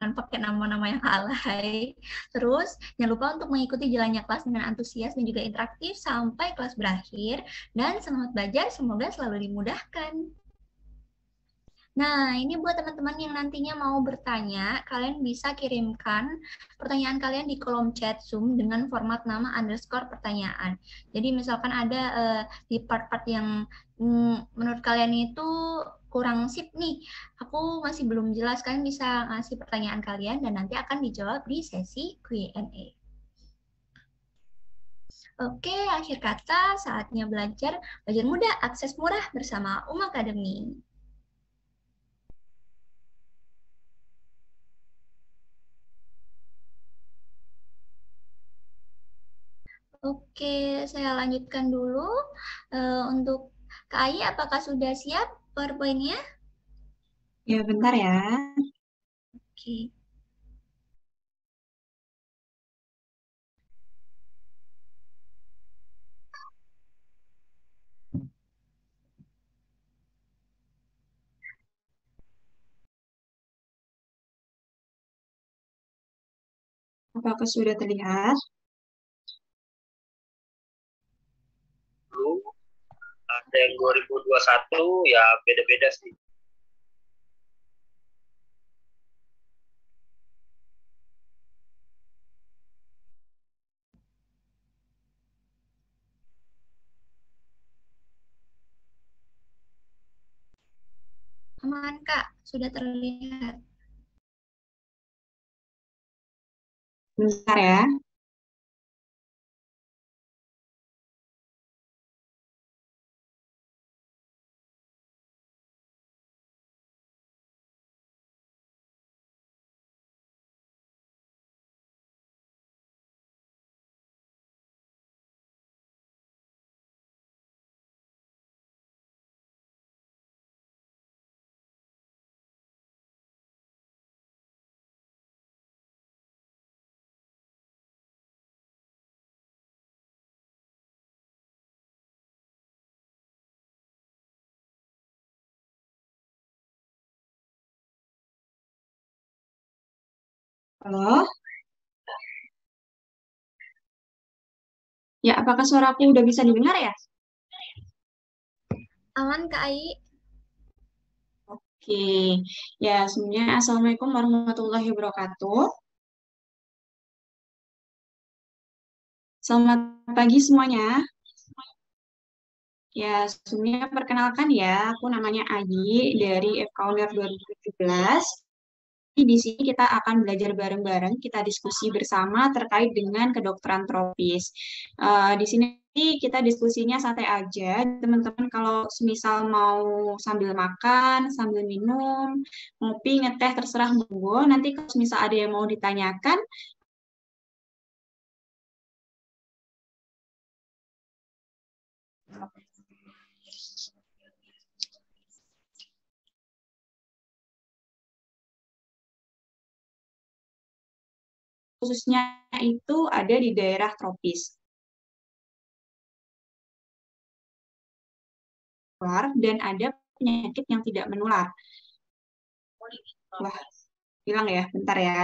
jangan pakai nama-nama yang alay. Terus, jangan lupa untuk mengikuti jalannya kelas dengan antusias dan juga interaktif sampai kelas berakhir. Dan semangat belajar, semoga selalu dimudahkan. Nah, ini buat teman-teman yang nantinya mau bertanya, kalian bisa kirimkan pertanyaan kalian di kolom chat Zoom dengan format nama underscore pertanyaan. Jadi misalkan ada di part-part yang menurut kalian itu kurang sip nih, aku masih belum jelas, kalian bisa ngasih pertanyaan kalian dan nanti akan dijawab di sesi Q&A. Oke, akhir kata saatnya belajar, belajar mudah, akses murah bersama Academy. Oke, saya lanjutkan dulu. Untuk Kak Ai, apakah sudah siap PowerPoint-nya? Ya, bentar ya. Oke. Apakah sudah terlihat? Dulu ada yang 2021 ya beda-beda sih. Aman, Kak. Sudah terlihat. Bentar ya. Halo? Ya, apakah suaraku udah bisa didengar ya? Aman, Kak Ai? Oke. Ya, sebenarnya Assalamualaikum warahmatullahi wabarakatuh. Selamat pagi semuanya. Ya, sebenarnya perkenalkan ya, aku namanya Ayi dari FKUNER 2017. Di sini kita akan belajar bareng-bareng, kita diskusi bersama terkait dengan kedokteran tropis. Di sini kita diskusinya santai aja, teman-teman kalau semisal mau sambil makan, sambil minum, ngopi, ngeteh, terserah monggo. Nanti kalau semisal ada yang mau ditanyakan, khususnya itu ada di daerah tropis. Dan ada penyakit yang tidak menular. Wah, hilang ya, bentar ya.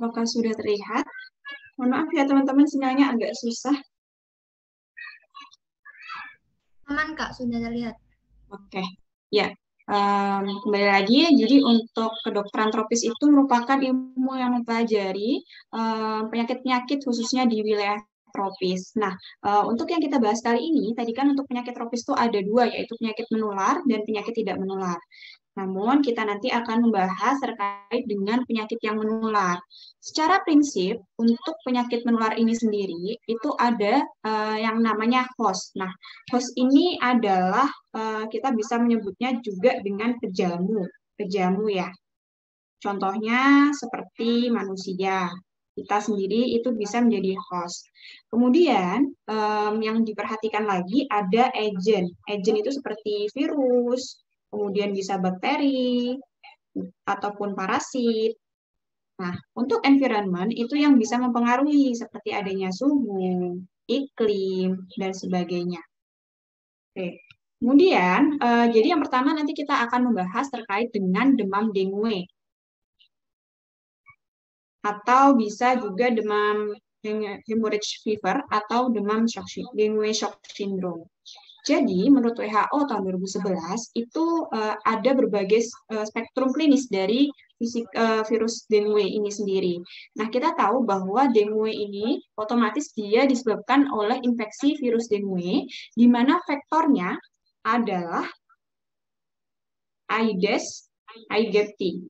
Apakah sudah terlihat? Mohon maaf ya teman-teman, sinyalnya agak susah. Aman Kak, sudah terlihat. Oke, ya. Kembali lagi, jadi untuk kedokteran tropis itu merupakan ilmu yang mempelajari penyakit-penyakit khususnya di wilayah tropis. Nah, untuk yang kita bahas kali ini, tadi kan untuk penyakit tropis itu ada dua, yaitu penyakit menular dan penyakit tidak menular. Namun, kita nanti akan membahas terkait dengan penyakit yang menular. Secara prinsip, untuk penyakit menular ini sendiri, itu ada yang namanya host. Nah, host ini adalah kita bisa menyebutnya juga dengan pejamu. Pejamu ya. Contohnya seperti manusia. Kita sendiri itu bisa menjadi host. Kemudian yang diperhatikan lagi ada agent. Agent itu seperti virus, kemudian bisa bakteri, ataupun parasit. Nah, untuk environment itu yang bisa mempengaruhi seperti adanya suhu, iklim, dan sebagainya. Oke. Kemudian, jadi yang pertama nanti kita akan membahas terkait dengan demam dengue. Atau bisa juga demam hemorrhage fever atau demam dengue shock syndrome. Jadi, menurut WHO tahun 2011, itu ada berbagai spektrum klinis dari virus dengue ini sendiri. Nah, kita tahu bahwa dengue ini otomatis dia disebabkan oleh infeksi virus dengue, di mana vektornya adalah Aedes aegypti.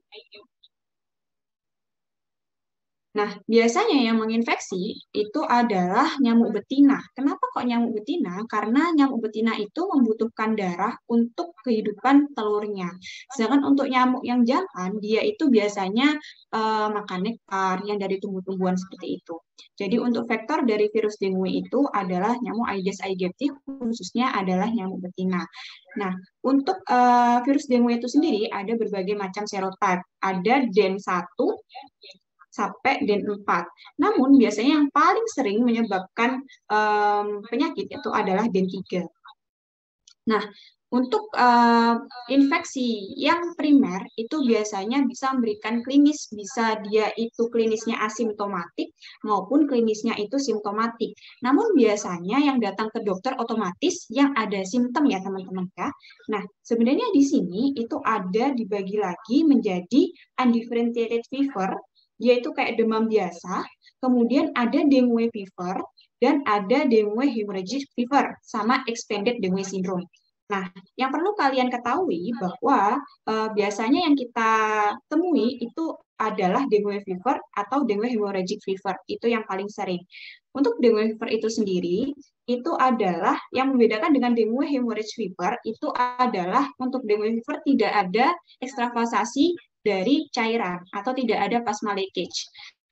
Nah, biasanya yang menginfeksi itu adalah nyamuk betina. Kenapa kok nyamuk betina? Karena nyamuk betina itu membutuhkan darah untuk kehidupan telurnya. Sedangkan untuk nyamuk yang jantan, dia itu biasanya makan nektar yang dari tumbuh-tumbuhan seperti itu. Jadi untuk vektor dari virus dengue itu adalah nyamuk Aedes aegypti, khususnya adalah nyamuk betina. Nah, untuk virus dengue itu sendiri ada berbagai macam serotype. Ada DEN1, sampai DEN4. Namun biasanya yang paling sering menyebabkan penyakit itu adalah DEN3. Nah, untuk infeksi yang primer itu biasanya bisa memberikan klinis, bisa dia itu klinisnya asimptomatik maupun klinisnya itu simptomatik. Namun biasanya yang datang ke dokter otomatis yang ada simptom ya teman-teman ya. Nah, sebenarnya di sini itu ada dibagi lagi menjadi undifferentiated fever, yaitu kayak demam biasa, kemudian ada dengue fever, dan ada dengue hemorrhagic fever, sama extended dengue syndrome. Nah, yang perlu kalian ketahui bahwa biasanya yang kita temui itu adalah dengue fever atau dengue hemorrhagic fever, itu yang paling sering. Untuk dengue fever itu sendiri, itu adalah yang membedakan dengan dengue hemorrhagic fever, itu adalah untuk dengue fever tidak ada ekstravasasi dari cairan atau tidak ada plasma leakage.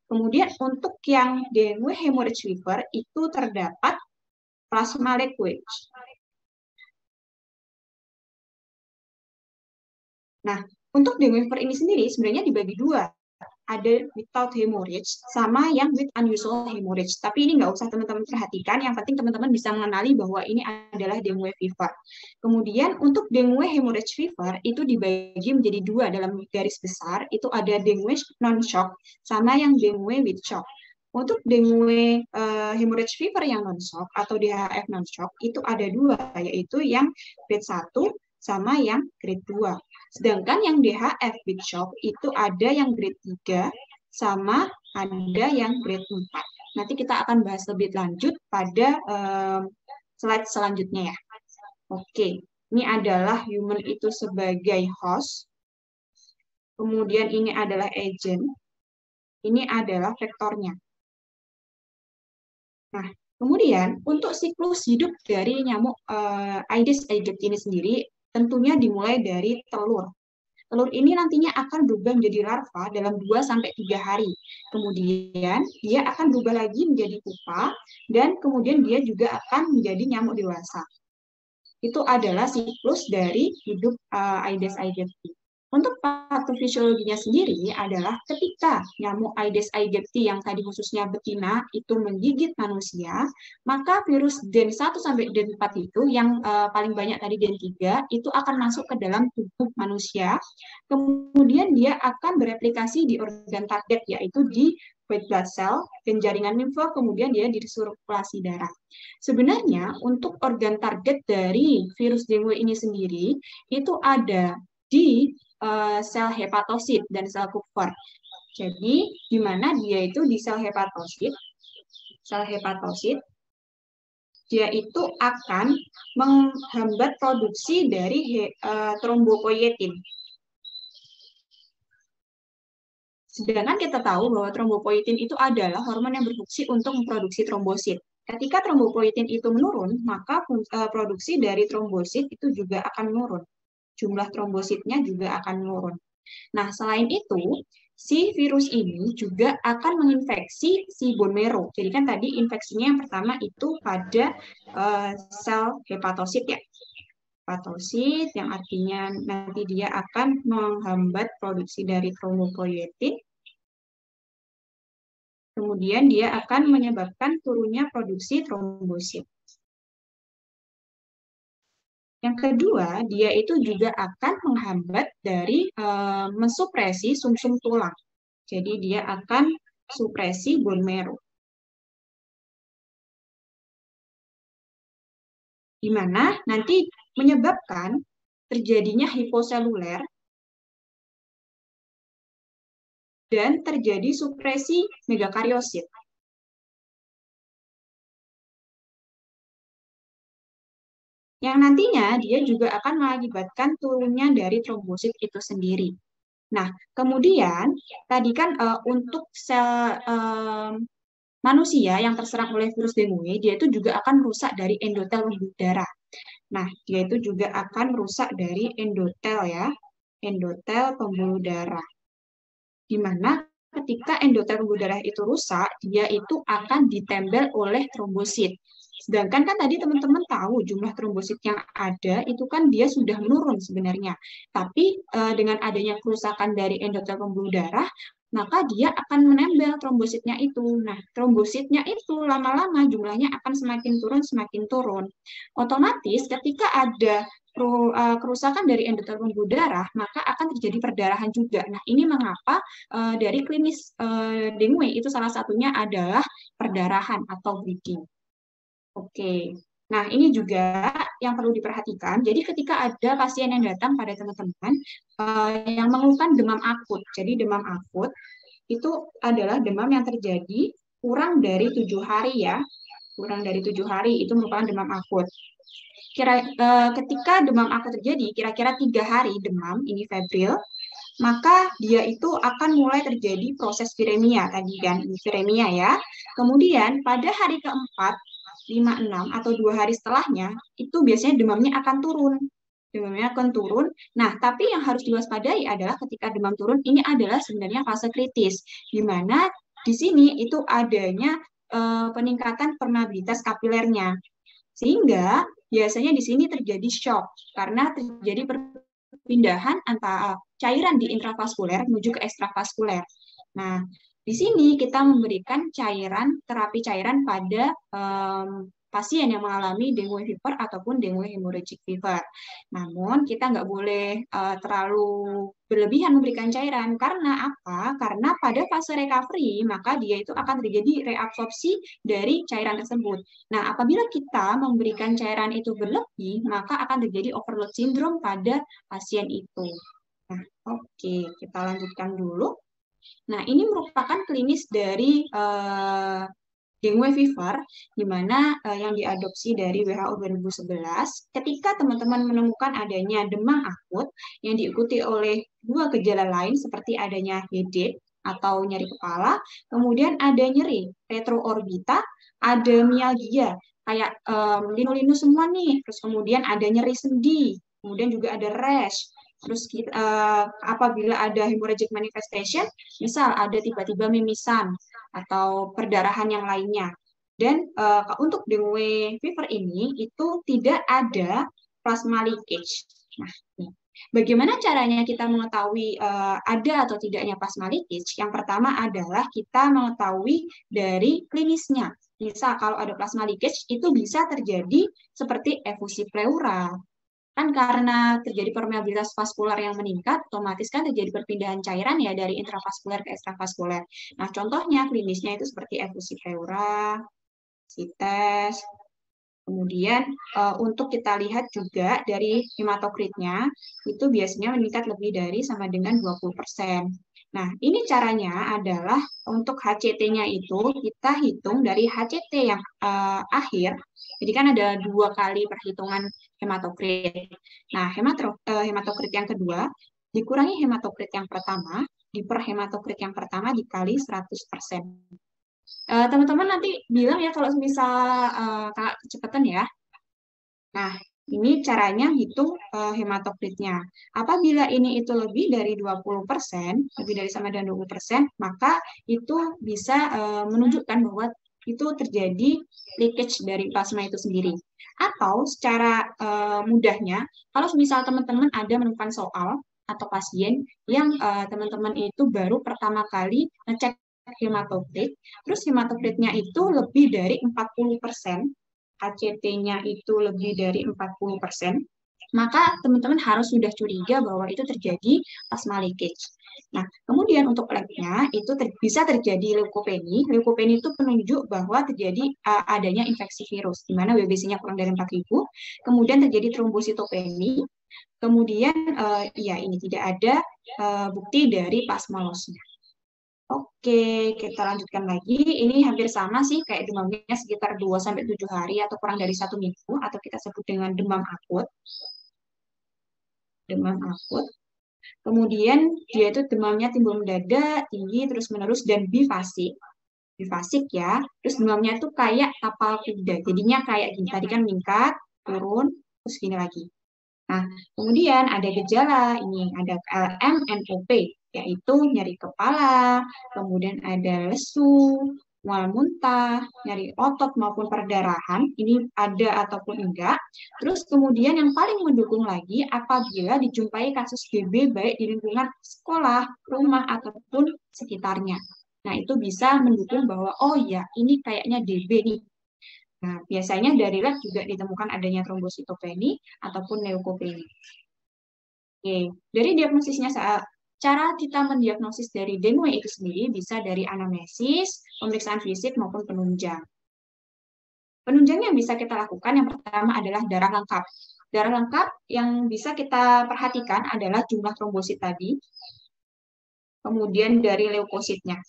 Kemudian untuk yang dengue hemorrhagic fever itu terdapat plasma leakage. Nah, untuk dengue fever ini sendiri sebenarnya dibagi dua. Ada without hemorrhage sama yang with unusual hemorrhage. Tapi ini nggak usah teman-teman perhatikan, yang penting teman-teman bisa mengenali bahwa ini adalah dengue fever. Kemudian untuk dengue hemorrhage fever itu dibagi menjadi dua dalam garis besar, itu ada dengue non-shock sama yang dengue with shock. Untuk dengue hemorrhage fever yang non-shock atau DHF non-shock itu ada dua, yaitu yang grade 1 sama yang grade 2. Sedangkan yang DHF with shock itu ada yang grade 3 sama ada yang grade 4. Nanti kita akan bahas lebih lanjut pada slide selanjutnya ya. Oke, ini adalah human itu sebagai host. Kemudian ini adalah agent. Ini adalah vektornya. Nah, kemudian untuk siklus hidup dari nyamuk Aedes aegypti ini sendiri tentunya dimulai dari telur. Telur ini nantinya akan berubah menjadi larva dalam 2-3 hari. Kemudian dia akan berubah lagi menjadi pupa dan kemudian dia juga akan menjadi nyamuk dewasa. Itu adalah siklus dari hidup Aedes aegypti. Untuk patofisiologinya sendiri adalah ketika nyamuk Aedes aegypti yang tadi khususnya betina itu menggigit manusia, maka virus DEN1 sampai DEN4 itu yang paling banyak tadi DEN3 itu akan masuk ke dalam tubuh manusia. Kemudian dia akan bereplikasi di organ target yaitu di white blood cell dan jaringan limfa, kemudian dia di sirkulasi darah. Sebenarnya untuk organ target dari virus dengue ini sendiri itu ada di sel hepatosit dan sel Kupffer. Jadi, di mana dia itu di sel hepatosit, dia itu akan menghambat produksi dari trombopoietin. Sedangkan kita tahu bahwa trombopoietin itu adalah hormon yang berfungsi untuk memproduksi trombosit. Ketika trombopoietin itu menurun, maka produksi dari trombosit itu juga akan menurun. Jumlah trombositnya juga akan menurun. Nah, selain itu, si virus ini juga akan menginfeksi si bone marrow. Jadi kan tadi infeksinya yang pertama itu pada sel hepatosit ya. Hepatosit yang artinya nanti dia akan menghambat produksi dari trombopoietin. Kemudian dia akan menyebabkan turunnya produksi trombosit. Yang kedua, dia itu juga akan menghambat dari mensupresi sumsum tulang. Jadi dia akan supresi bone marrow. Di mana nanti menyebabkan terjadinya hiposeluler dan terjadi supresi megakariosit. Yang nantinya dia juga akan mengakibatkan turunnya dari trombosit itu sendiri. Nah, kemudian tadi kan untuk sel manusia yang terserang oleh virus dengue, dia itu juga akan merusak dari endotel pembuluh darah. Nah, dia itu juga akan merusak dari endotel ya, endotel pembuluh darah. Di mana ketika endotel pembuluh darah itu rusak, dia itu akan ditempel oleh trombosit. Sedangkan kan tadi teman-teman tahu jumlah trombosit yang ada itu kan dia sudah menurun sebenarnya. Tapi dengan adanya kerusakan dari endotel pembuluh darah, maka dia akan menempel trombositnya itu. Nah, trombositnya itu lama-lama jumlahnya akan semakin turun. Otomatis ketika ada kerusakan dari endotel pembuluh darah, maka akan terjadi perdarahan juga. Nah, ini mengapa dari klinis dengue itu salah satunya adalah perdarahan atau bleeding. Oke. Nah, ini juga yang perlu diperhatikan. Jadi ketika ada pasien yang datang pada teman-teman yang mengeluhkan demam akut. Jadi demam akut itu adalah demam yang terjadi kurang dari 7 hari ya. Kurang dari 7 hari itu merupakan demam akut. Ketika demam akut terjadi, kira-kira 3 hari demam, ini febril, maka dia itu akan mulai terjadi proses viremia tadi kan, viremia ya. Kemudian pada hari keempat, 5, 6, atau 2 hari setelahnya, itu biasanya demamnya akan turun. Demamnya akan turun. Nah, tapi yang harus diwaspadai adalah ketika demam turun, ini adalah sebenarnya fase kritis, di mana di sini itu adanya peningkatan permeabilitas kapilernya. Sehingga biasanya di sini terjadi shock, karena terjadi perpindahan antara cairan di intravaskuler menuju ke ekstravaskuler. Nah, di sini kita memberikan terapi cairan pada pasien yang mengalami dengue fever ataupun dengue hemorrhagic fever. Namun kita nggak boleh terlalu berlebihan memberikan cairan. Karena apa? Karena pada fase recovery maka dia itu akan terjadi reabsorpsi dari cairan tersebut. Nah, apabila kita memberikan cairan itu berlebih, maka akan terjadi overload syndrome pada pasien itu. Nah, oke, kita lanjutkan dulu. Nah, ini merupakan klinis dari dengue fever, di mana yang diadopsi dari WHO 2011. Ketika teman-teman menemukan adanya demam akut yang diikuti oleh 2 gejala lain seperti adanya headache atau nyeri kepala, kemudian ada nyeri retroorbita, ada mialgia, kayak linu-linu semua nih, terus kemudian ada nyeri sendi, kemudian juga ada rash. Terus apabila ada hemorrhagic manifestation, misal ada tiba-tiba mimisan atau perdarahan yang lainnya. Dan untuk dengue fever ini itu tidak ada plasma leakage. Nah, Bagaimana caranya kita mengetahui ada atau tidaknya plasma leakage? Yang pertama adalah kita mengetahui dari klinisnya. Misal kalau ada plasma leakage itu bisa terjadi seperti efusi pleura. Kan karena terjadi permeabilitas vaskular yang meningkat, otomatis kan terjadi perpindahan cairan ya dari intravaskuler ke ekstravaskuler. Nah, contohnya klinisnya itu seperti efusi pleura, sites. Kemudian untuk kita lihat juga dari hematokritnya, itu biasanya meningkat lebih dari sama dengan 20%. Nah, ini caranya adalah untuk HCT-nya itu kita hitung dari HCT yang akhir. Jadi kan ada 2 kali perhitungan hematokrit. Nah, hematokrit yang kedua dikurangi hematokrit yang pertama, diper hematokrit yang pertama dikali 100%. Teman-teman nanti bilang ya kalau misal kakak kecepatan ya. Nah, ini caranya hitung hematokritnya. Apabila ini itu lebih dari 20%, lebih dari sama dengan 20%, maka itu bisa menunjukkan bahwa itu terjadi leakage dari plasma itu sendiri. Atau secara mudahnya, kalau misal teman-teman ada menemukan soal atau pasien yang teman-teman itu baru pertama kali ngecek hematokrit, terus hematokritnya itu lebih dari 40%, HCT-nya itu lebih dari 40%, maka teman-teman harus sudah curiga bahwa itu terjadi plasma leakage. Nah, kemudian untuk labnya itu bisa terjadi leukopeni. Leukopeni itu penunjuk bahwa terjadi adanya infeksi virus, di mana WBC-nya kurang dari 4.000, kemudian terjadi trombositopeni, kemudian ya ini tidak ada bukti dari plasma loss-nya. Oke, kita lanjutkan lagi. Ini hampir sama sih, kayak demamnya sekitar 2-7 hari atau kurang dari 1 minggu, atau kita sebut dengan demam akut. Demam akut. Kemudian dia itu demamnya timbul mendadak, tinggi, terus-menerus, dan bifasik. Bifasik ya. Terus demamnya itu kayak tapal kuda. Jadinya kayak gini. Tadi kan meningkat, turun, terus gini lagi. Nah, kemudian ada gejala, ini ada LMNOP, yaitu nyeri kepala, kemudian ada lesu, mual muntah, nyeri otot maupun perdarahan, ini ada ataupun enggak. Terus kemudian yang paling mendukung lagi, apabila dijumpai kasus DB baik di lingkungan sekolah, rumah, ataupun sekitarnya. Nah, itu bisa mendukung bahwa, oh ya, ini kayaknya DB nih. Nah, biasanya dari lab juga ditemukan adanya trombositopeni ataupun leukopeni. Oke, dari diagnosisnya cara kita mendiagnosis dari dengue itu sendiri bisa dari anamnesis, pemeriksaan fisik maupun penunjang. Penunjang yang bisa kita lakukan yang pertama adalah darah lengkap. Darah lengkap yang bisa kita perhatikan adalah jumlah trombosit tadi, kemudian dari leukositnya.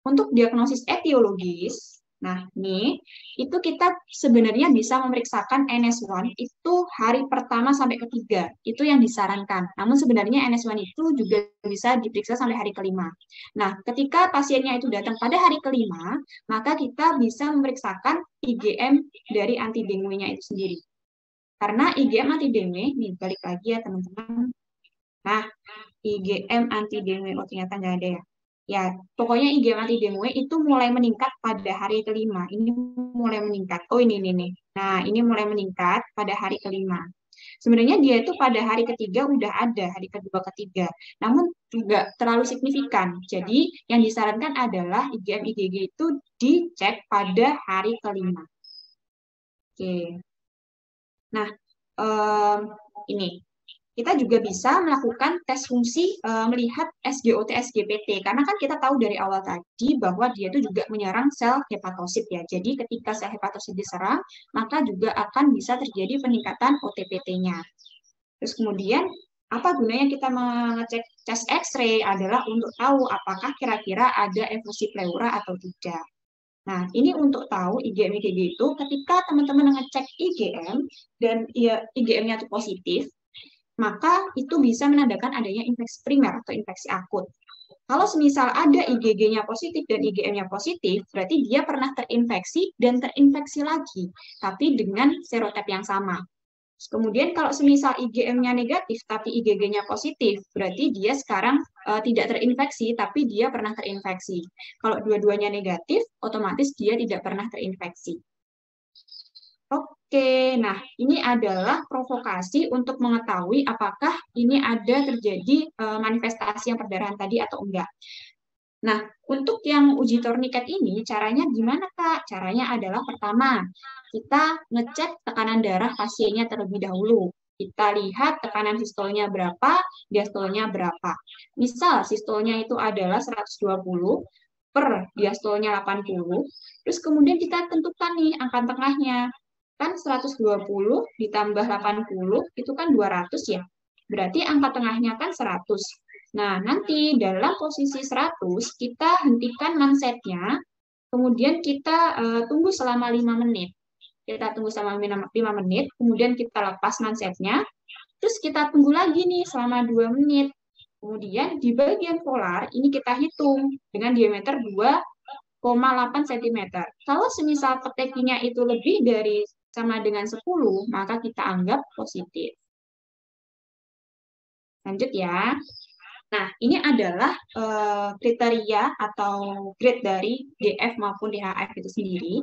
Untuk diagnosis etiologis, nah ini itu kita sebenarnya bisa memeriksakan NS1 itu hari pertama sampai ketiga, itu yang disarankan. Namun sebenarnya NS1 itu juga bisa diperiksa sampai hari kelima. Nah, ketika pasiennya itu datang pada hari kelima, maka kita bisa memeriksakan IgM dari anti dengue-nya itu sendiri. Karena IgM anti dengue, nih balik lagi ya teman-teman. Nah, IgM anti dengue, oh ternyata nggak ada ya. Ya, pokoknya IgM anti dengue itu mulai meningkat pada hari kelima. Ini mulai meningkat. Oh, ini nih. Nah, ini mulai meningkat pada hari kelima. Sebenarnya dia itu pada hari ketiga udah ada, hari kedua, ketiga. Namun juga terlalu signifikan. Jadi, yang disarankan adalah IgM IgG itu dicek pada hari kelima. Oke. Nah, ini. Kita juga bisa melakukan tes fungsi melihat SGOT, SGPT. Karena kan kita tahu dari awal tadi bahwa dia itu juga menyerang sel hepatosit ya. Jadi ketika sel hepatosit diserang, maka juga akan bisa terjadi peningkatan OTPT-nya. Terus kemudian, apa gunanya kita mengecek chest X-ray adalah untuk tahu apakah kira-kira ada efusi pleura atau tidak. Nah, ini untuk tahu IgM IgG itu ketika teman-teman ngecek IgM dan IgM-nya itu positif, maka itu bisa menandakan adanya infeksi primer atau infeksi akut. Kalau semisal ada IgG-nya positif dan IgM-nya positif, berarti dia pernah terinfeksi dan terinfeksi lagi, tapi dengan serotip yang sama. Kemudian kalau semisal IgM-nya negatif tapi IgG-nya positif, berarti dia sekarang tidak terinfeksi tapi dia pernah terinfeksi. Kalau dua-duanya negatif, otomatis dia tidak pernah terinfeksi. Oke, nah ini adalah provokasi untuk mengetahui apakah ini ada terjadi manifestasi yang perdarahan tadi atau enggak. Nah, untuk yang uji torniket ini caranya gimana, Kak? Caranya adalah pertama, kita ngecek tekanan darah pasiennya terlebih dahulu. Kita lihat tekanan sistolnya berapa, diastolnya berapa. Misal sistolnya itu adalah 120 per diastolnya 80, terus kemudian kita tentukan nih angka tengahnya. Kan 120 ditambah 80 itu kan 200 ya. Berarti angka tengahnya kan 100. Nah, nanti dalam posisi 100 kita hentikan mansetnya, kemudian kita tunggu selama 5 menit. Kita tunggu selama 5 menit, kemudian kita lepas mansetnya, terus kita tunggu lagi nih selama 2 menit. Kemudian di bagian polar ini kita hitung dengan diameter 2,8 cm. Kalau semisal petekinya itu lebih dari sama dengan 10, maka kita anggap positif. Lanjut ya. Nah, ini adalah kriteria atau grade dari DF maupun DHF itu sendiri.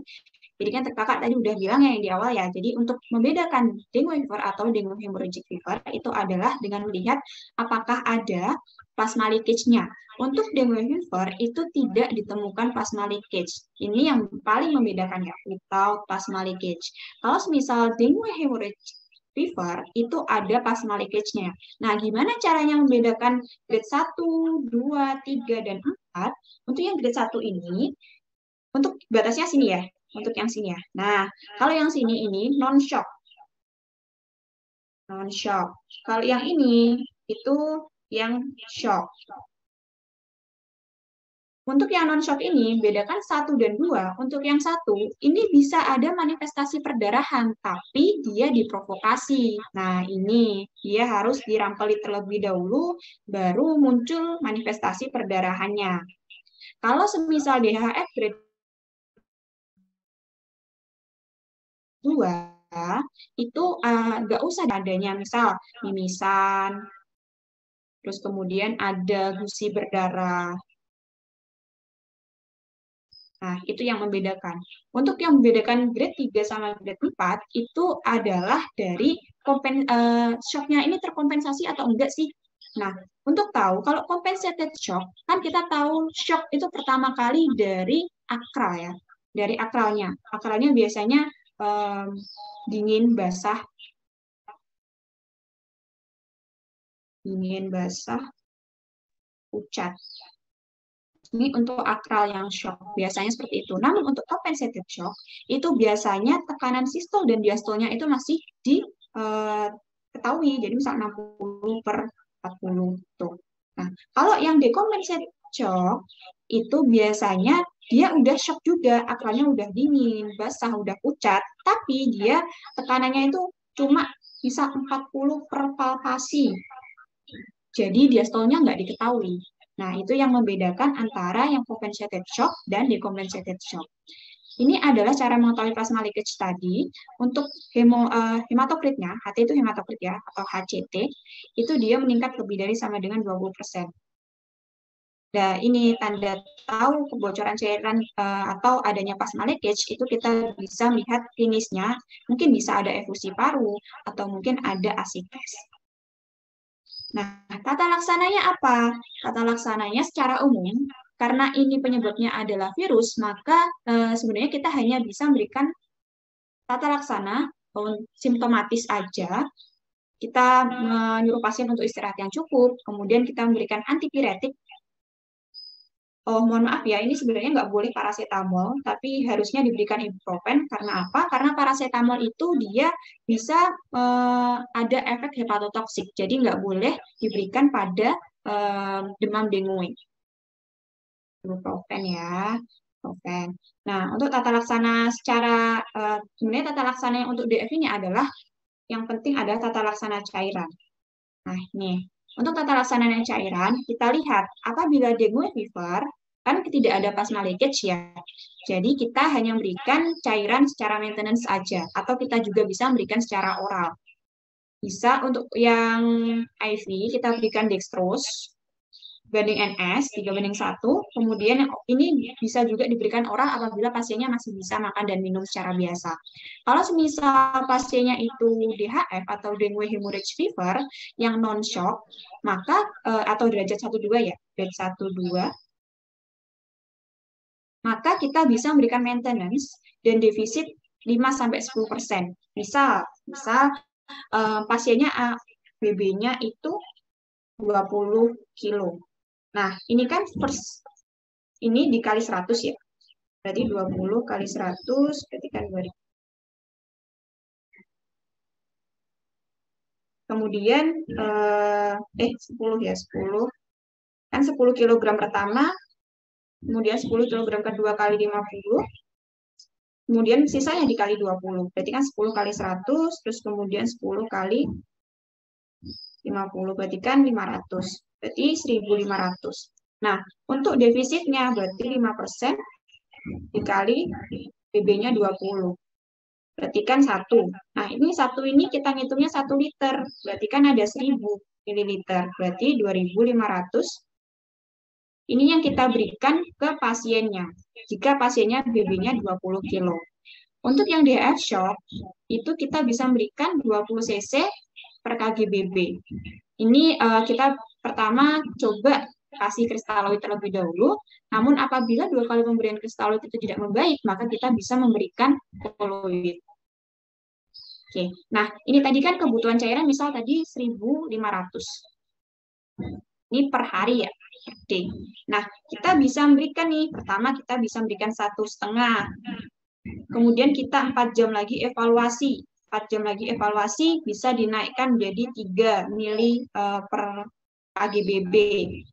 Jadi kan kakak tadi udah bilang ya yang di awal ya. Jadi untuk membedakan dengue fever atau dengue hemorrhagic fever itu adalah dengan melihat apakah ada plasma leakage-nya. Untuk dengue fever itu tidak ditemukan plasma leakage. Ini yang paling membedakan ya, without plasma leakage. Kalau misal dengue hemorrhagic fever itu ada plasma leakage-nya. Nah, gimana caranya membedakan grade 1, 2, 3, dan 4? Untuk yang grade 1 ini, untuk batasnya sini ya, untuk yang sini ya. Nah, kalau yang sini ini non-shock. Non-shock. Kalau yang ini, itu yang shock. Untuk yang non-shock ini, bedakan 1 dan 2. Untuk yang 1, ini bisa ada manifestasi perdarahan, tapi dia diprovokasi. Nah, ini dia harus dirampeli terlebih dahulu, baru muncul manifestasi perdarahannya. Kalau semisal DHF grade 2, itu nggak usah adanya, misal mimisan, terus kemudian ada gusi berdarah. Nah, itu yang membedakan. Untuk yang membedakan grade 3 sama grade 4, itu adalah dari shock-nya ini terkompensasi atau enggak sih? Nah, untuk tahu, kalau compensated shock, kan kita tahu shock itu pertama kali dari akral ya. Dari akralnya. Akralnya biasanya dingin, basah. Dingin, basah, pucat. Ini untuk akral yang shock, biasanya seperti itu. Namun untuk compensated shock, itu biasanya tekanan sistol dan diastolnya itu masih diketahui. Jadi misal 60 per 40. Tuh. Nah, kalau yang decompensated shock, itu biasanya dia udah shock juga, akralnya udah dingin, basah, udah pucat, tapi dia tekanannya itu cuma bisa 40 per palpasi. Jadi diastolnya nggak diketahui. Nah, itu yang membedakan antara yang compensated shock dan decompensated shock. Ini adalah cara mengetahui plasma leakage tadi. Untuk hematokritnya, HT itu hematokrit ya, atau HCT, itu dia meningkat lebih dari sama dengan 20%. Nah, ini tanda tahu kebocoran cairan atau adanya plasma leakage, itu kita bisa melihat klinisnya, mungkin bisa ada efusi paru, atau mungkin ada asites. Nah, tata laksananya apa? Tata laksananya secara umum, karena ini penyebabnya adalah virus, maka sebenarnya kita hanya bisa memberikan tata laksana simptomatis aja. Kita menyuruh pasien untuk istirahat yang cukup, kemudian kita memberikan antipiretik. Oh, mohon maaf ya, ini sebenarnya nggak boleh paracetamol, tapi harusnya diberikan ibuprofen. Karena apa? Karena paracetamol itu dia bisa ada efek hepatotoksik, jadi nggak boleh diberikan pada demam dengue. Ibuprofen ya, ibuprofen. Nah, untuk tata laksana secara, sebenarnya tata laksana yang untuk DF ini adalah, yang penting adalah tata laksana cairan. Nah, ini. Untuk tata laksana cairan, kita lihat apabila dengue fever, kan tidak ada plasma leakage ya. Jadi kita hanya memberikan cairan secara maintenance aja, atau kita juga bisa memberikan secara oral. Bisa untuk yang IV, kita berikan dextrose. banding NS 3:1. Kemudian ini bisa juga diberikan oral apabila pasiennya masih bisa makan dan minum secara biasa. Kalau semisal pasiennya itu DHF atau dengue hemorrhage fever yang non shock, maka atau derajat 1-2 ya, derajat 1-2, maka kita bisa memberikan maintenance dan defisit 5-10%. Misal pasiennya BB-nya itu 20 kilo. Nah, ini kan ini dikali 100 ya. Berarti 20 kali 100 berarti kan 2000. Kemudian 10 ya, 10. Kan 10 kg pertama, kemudian 10 kg kedua kali 50. Kemudian sisanya dikali 20. Berarti kan 10 kali 100 terus kemudian 10 kali 50 berarti kan 500. Berarti 1.500. Nah, untuk defisitnya berarti 5% dikali BB-nya 20. Berarti kan 1. Nah, ini 1 ini kita ngitungnya 1 liter. Berarti kan ada 1000 ml. Berarti 2.500. Ini yang kita berikan ke pasiennya. Jika pasiennya BB-nya 20 kilo. Untuk yang DHF shock, itu kita bisa memberikan 20 cc per kg-BB. Ini kita pertama coba kasih kristaloid terlebih dahulu, namun apabila 2 kali pemberian kristaloid itu tidak membaik, maka kita bisa memberikan koloid. Oke, nah ini tadi kan kebutuhan cairan misal tadi 1.500. Ini per hari ya, per day. Nah, kita bisa memberikan nih, pertama kita bisa memberikan 1,5. Kemudian kita 4 jam lagi evaluasi. 4 jam lagi evaluasi bisa dinaikkan menjadi 3 mili per kg-BB.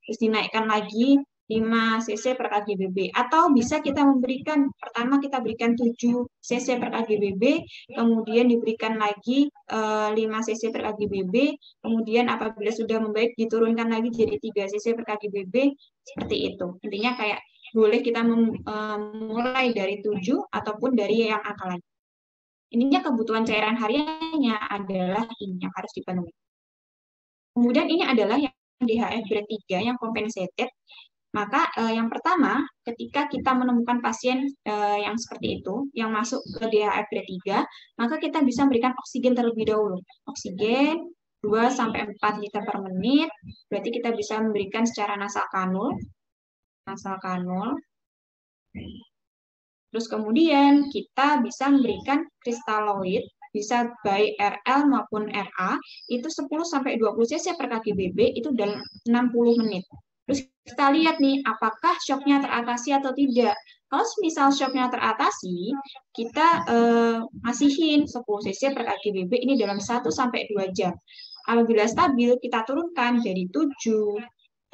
Terus dinaikkan lagi 5 cc per kg-BB. Atau bisa kita memberikan, pertama kita berikan 7 cc per kg-BB, kemudian diberikan lagi 5 cc per kg-BB, kemudian apabila sudah membaik diturunkan lagi jadi 3 cc per kg-BB, seperti itu. Intinya kayak boleh kita mulai dari 7 ataupun dari yang angka lain. Ininya kebutuhan cairan hariannya adalah ini yang harus dipenuhi. Kemudian ini adalah yang DHF grade 3 yang compensated. Maka yang pertama, ketika kita menemukan pasien yang seperti itu, yang masuk ke DHF grade 3, maka kita bisa memberikan oksigen terlebih dahulu. Oksigen 2-4 liter per menit, berarti kita bisa memberikan secara nasal kanul. Terus kemudian kita bisa memberikan kristaloid, bisa baik RL maupun RA, itu 10-20 cc per kg-BB itu dalam 60 menit. Terus kita lihat nih, apakah shocknya teratasi atau tidak. Kalau misal shocknya teratasi, kita masihin 10 cc per kg-BB ini dalam 1-2 jam. Apabila stabil, kita turunkan jadi 7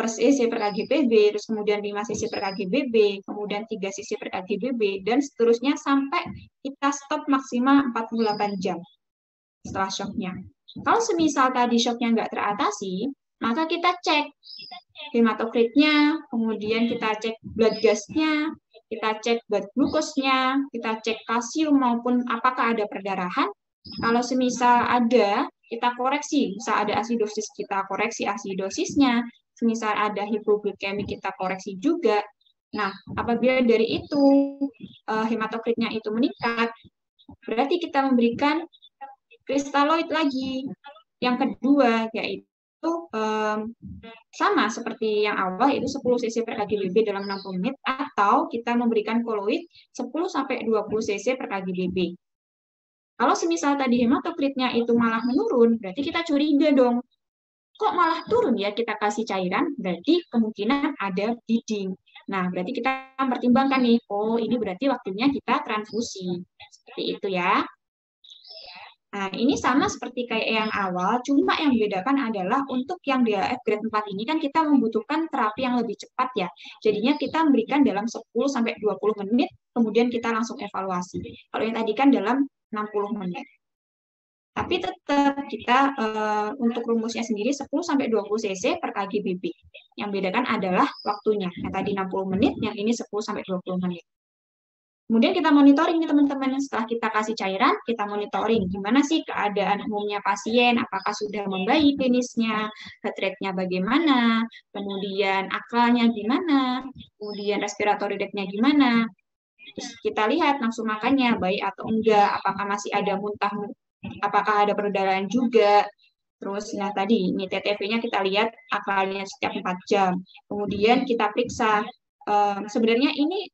per cc per kg-BB, terus kemudian 5 cc per kg-BB, kemudian 3 cc per kg-BB, dan seterusnya sampai kita stop maksimal 48 jam setelah shocknya. Kalau semisal tadi shocknya nggak teratasi, maka kita cek hematokritnya, kemudian kita cek blood gas-nya, kita cek blood glucose-nya, kita cek kalsium maupun apakah ada perdarahan. Kalau semisal ada, kita koreksi. Misal ada asidosis, kita koreksi asidosisnya. Misal ada hipoglikemik, kita koreksi juga. Nah, apabila dari itu hematokritnya itu meningkat, berarti kita memberikan kristaloid lagi. Yang kedua, yaitu sama seperti yang awal, yaitu 10 cc per kg-BB dalam 60 menit, atau kita memberikan koloid 10-20 cc per kg-BB. Kalau semisal tadi hematokritnya itu malah menurun, berarti kita curiga dong. Kok malah turun ya kita kasih cairan, berarti kemungkinan ada bleeding. Nah, berarti kita pertimbangkan nih, oh ini berarti waktunya kita transfusi. Seperti itu ya. Nah, ini sama seperti kayak yang awal, cuma yang membedakan adalah untuk yang DHF grade 4 ini kan kita membutuhkan terapi yang lebih cepat ya. Jadinya kita memberikan dalam 10-20 menit, kemudian kita langsung evaluasi. Kalau yang tadi kan dalam 60 menit. Tapi tetap kita untuk rumusnya sendiri 10-20 cc per kg-BB. Yang bedakan adalah waktunya. Yang tadi 60 menit, yang ini 10-20 menit. Kemudian kita monitoring nih teman-teman, setelah kita kasih cairan, kita monitoring gimana sih keadaan umumnya pasien, apakah sudah membaik klinisnya, heart rate-nya bagaimana, kemudian akalnya gimana, kemudian respiratory rate-nya gimana. Terus kita lihat nafsu makannya baik atau enggak, apakah masih ada muntah, apakah ada perdarahan juga. Terus, nah tadi, ini TTV-nya kita lihat akalnya setiap 4 jam. Kemudian kita periksa, sebenarnya ini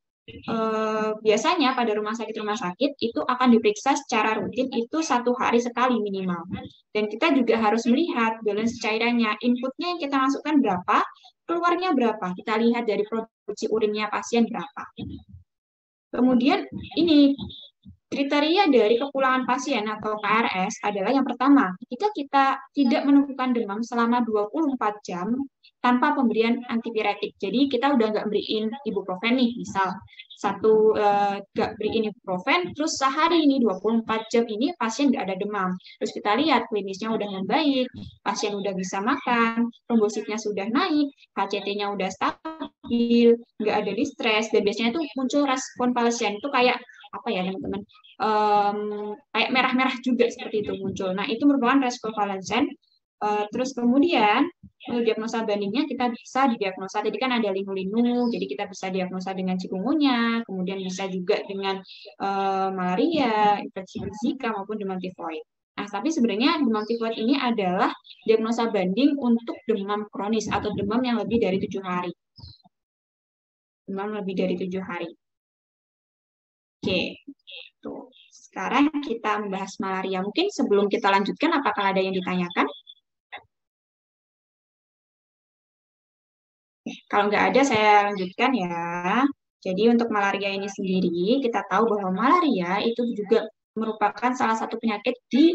biasanya pada rumah sakit itu akan diperiksa secara rutin itu 1 hari sekali minimal. Dan kita juga harus melihat balance cairannya, inputnya yang kita masukkan berapa, keluarnya berapa. Kita lihat dari produksi urinnya pasien berapa. Kemudian ini kriteria dari kepulangan pasien atau KRS adalah yang pertama, ketika kita tidak menemukan demam selama 24 jam tanpa pemberian antipiretik. Jadi kita udah nggak beriin ibuprofen nih, misal nggak beriin ibuprofen, terus sehari ini 24 jam ini pasien nggak ada demam. Terus kita lihat klinisnya udah membaik, pasien udah bisa makan, trombositnya sudah naik, HCT-nya udah stabil, nggak ada distress, dan biasanya itu muncul respon pasien itu kayak apa ya teman-teman, kayak merah-merah juga seperti itu muncul. Nah itu merupakan respon valensen. Terus kemudian diagnosa bandingnya kita bisa didiagnosa, tadi kan ada linu-linu, jadi kita bisa diagnosa dengan chikungunya, kemudian bisa juga dengan malaria, infeksi Zika maupun demam tifoid. Nah, tapi sebenarnya demam tifoid ini adalah diagnosa banding untuk demam kronis atau demam yang lebih dari 7 hari. Demam lebih dari 7 hari. Oke, tuh. Sekarang kita membahas malaria. Mungkin sebelum kita lanjutkan, apakah ada yang ditanyakan? Kalau nggak ada, saya lanjutkan ya. Jadi untuk malaria ini sendiri, kita tahu bahwa malaria itu juga merupakan salah satu penyakit di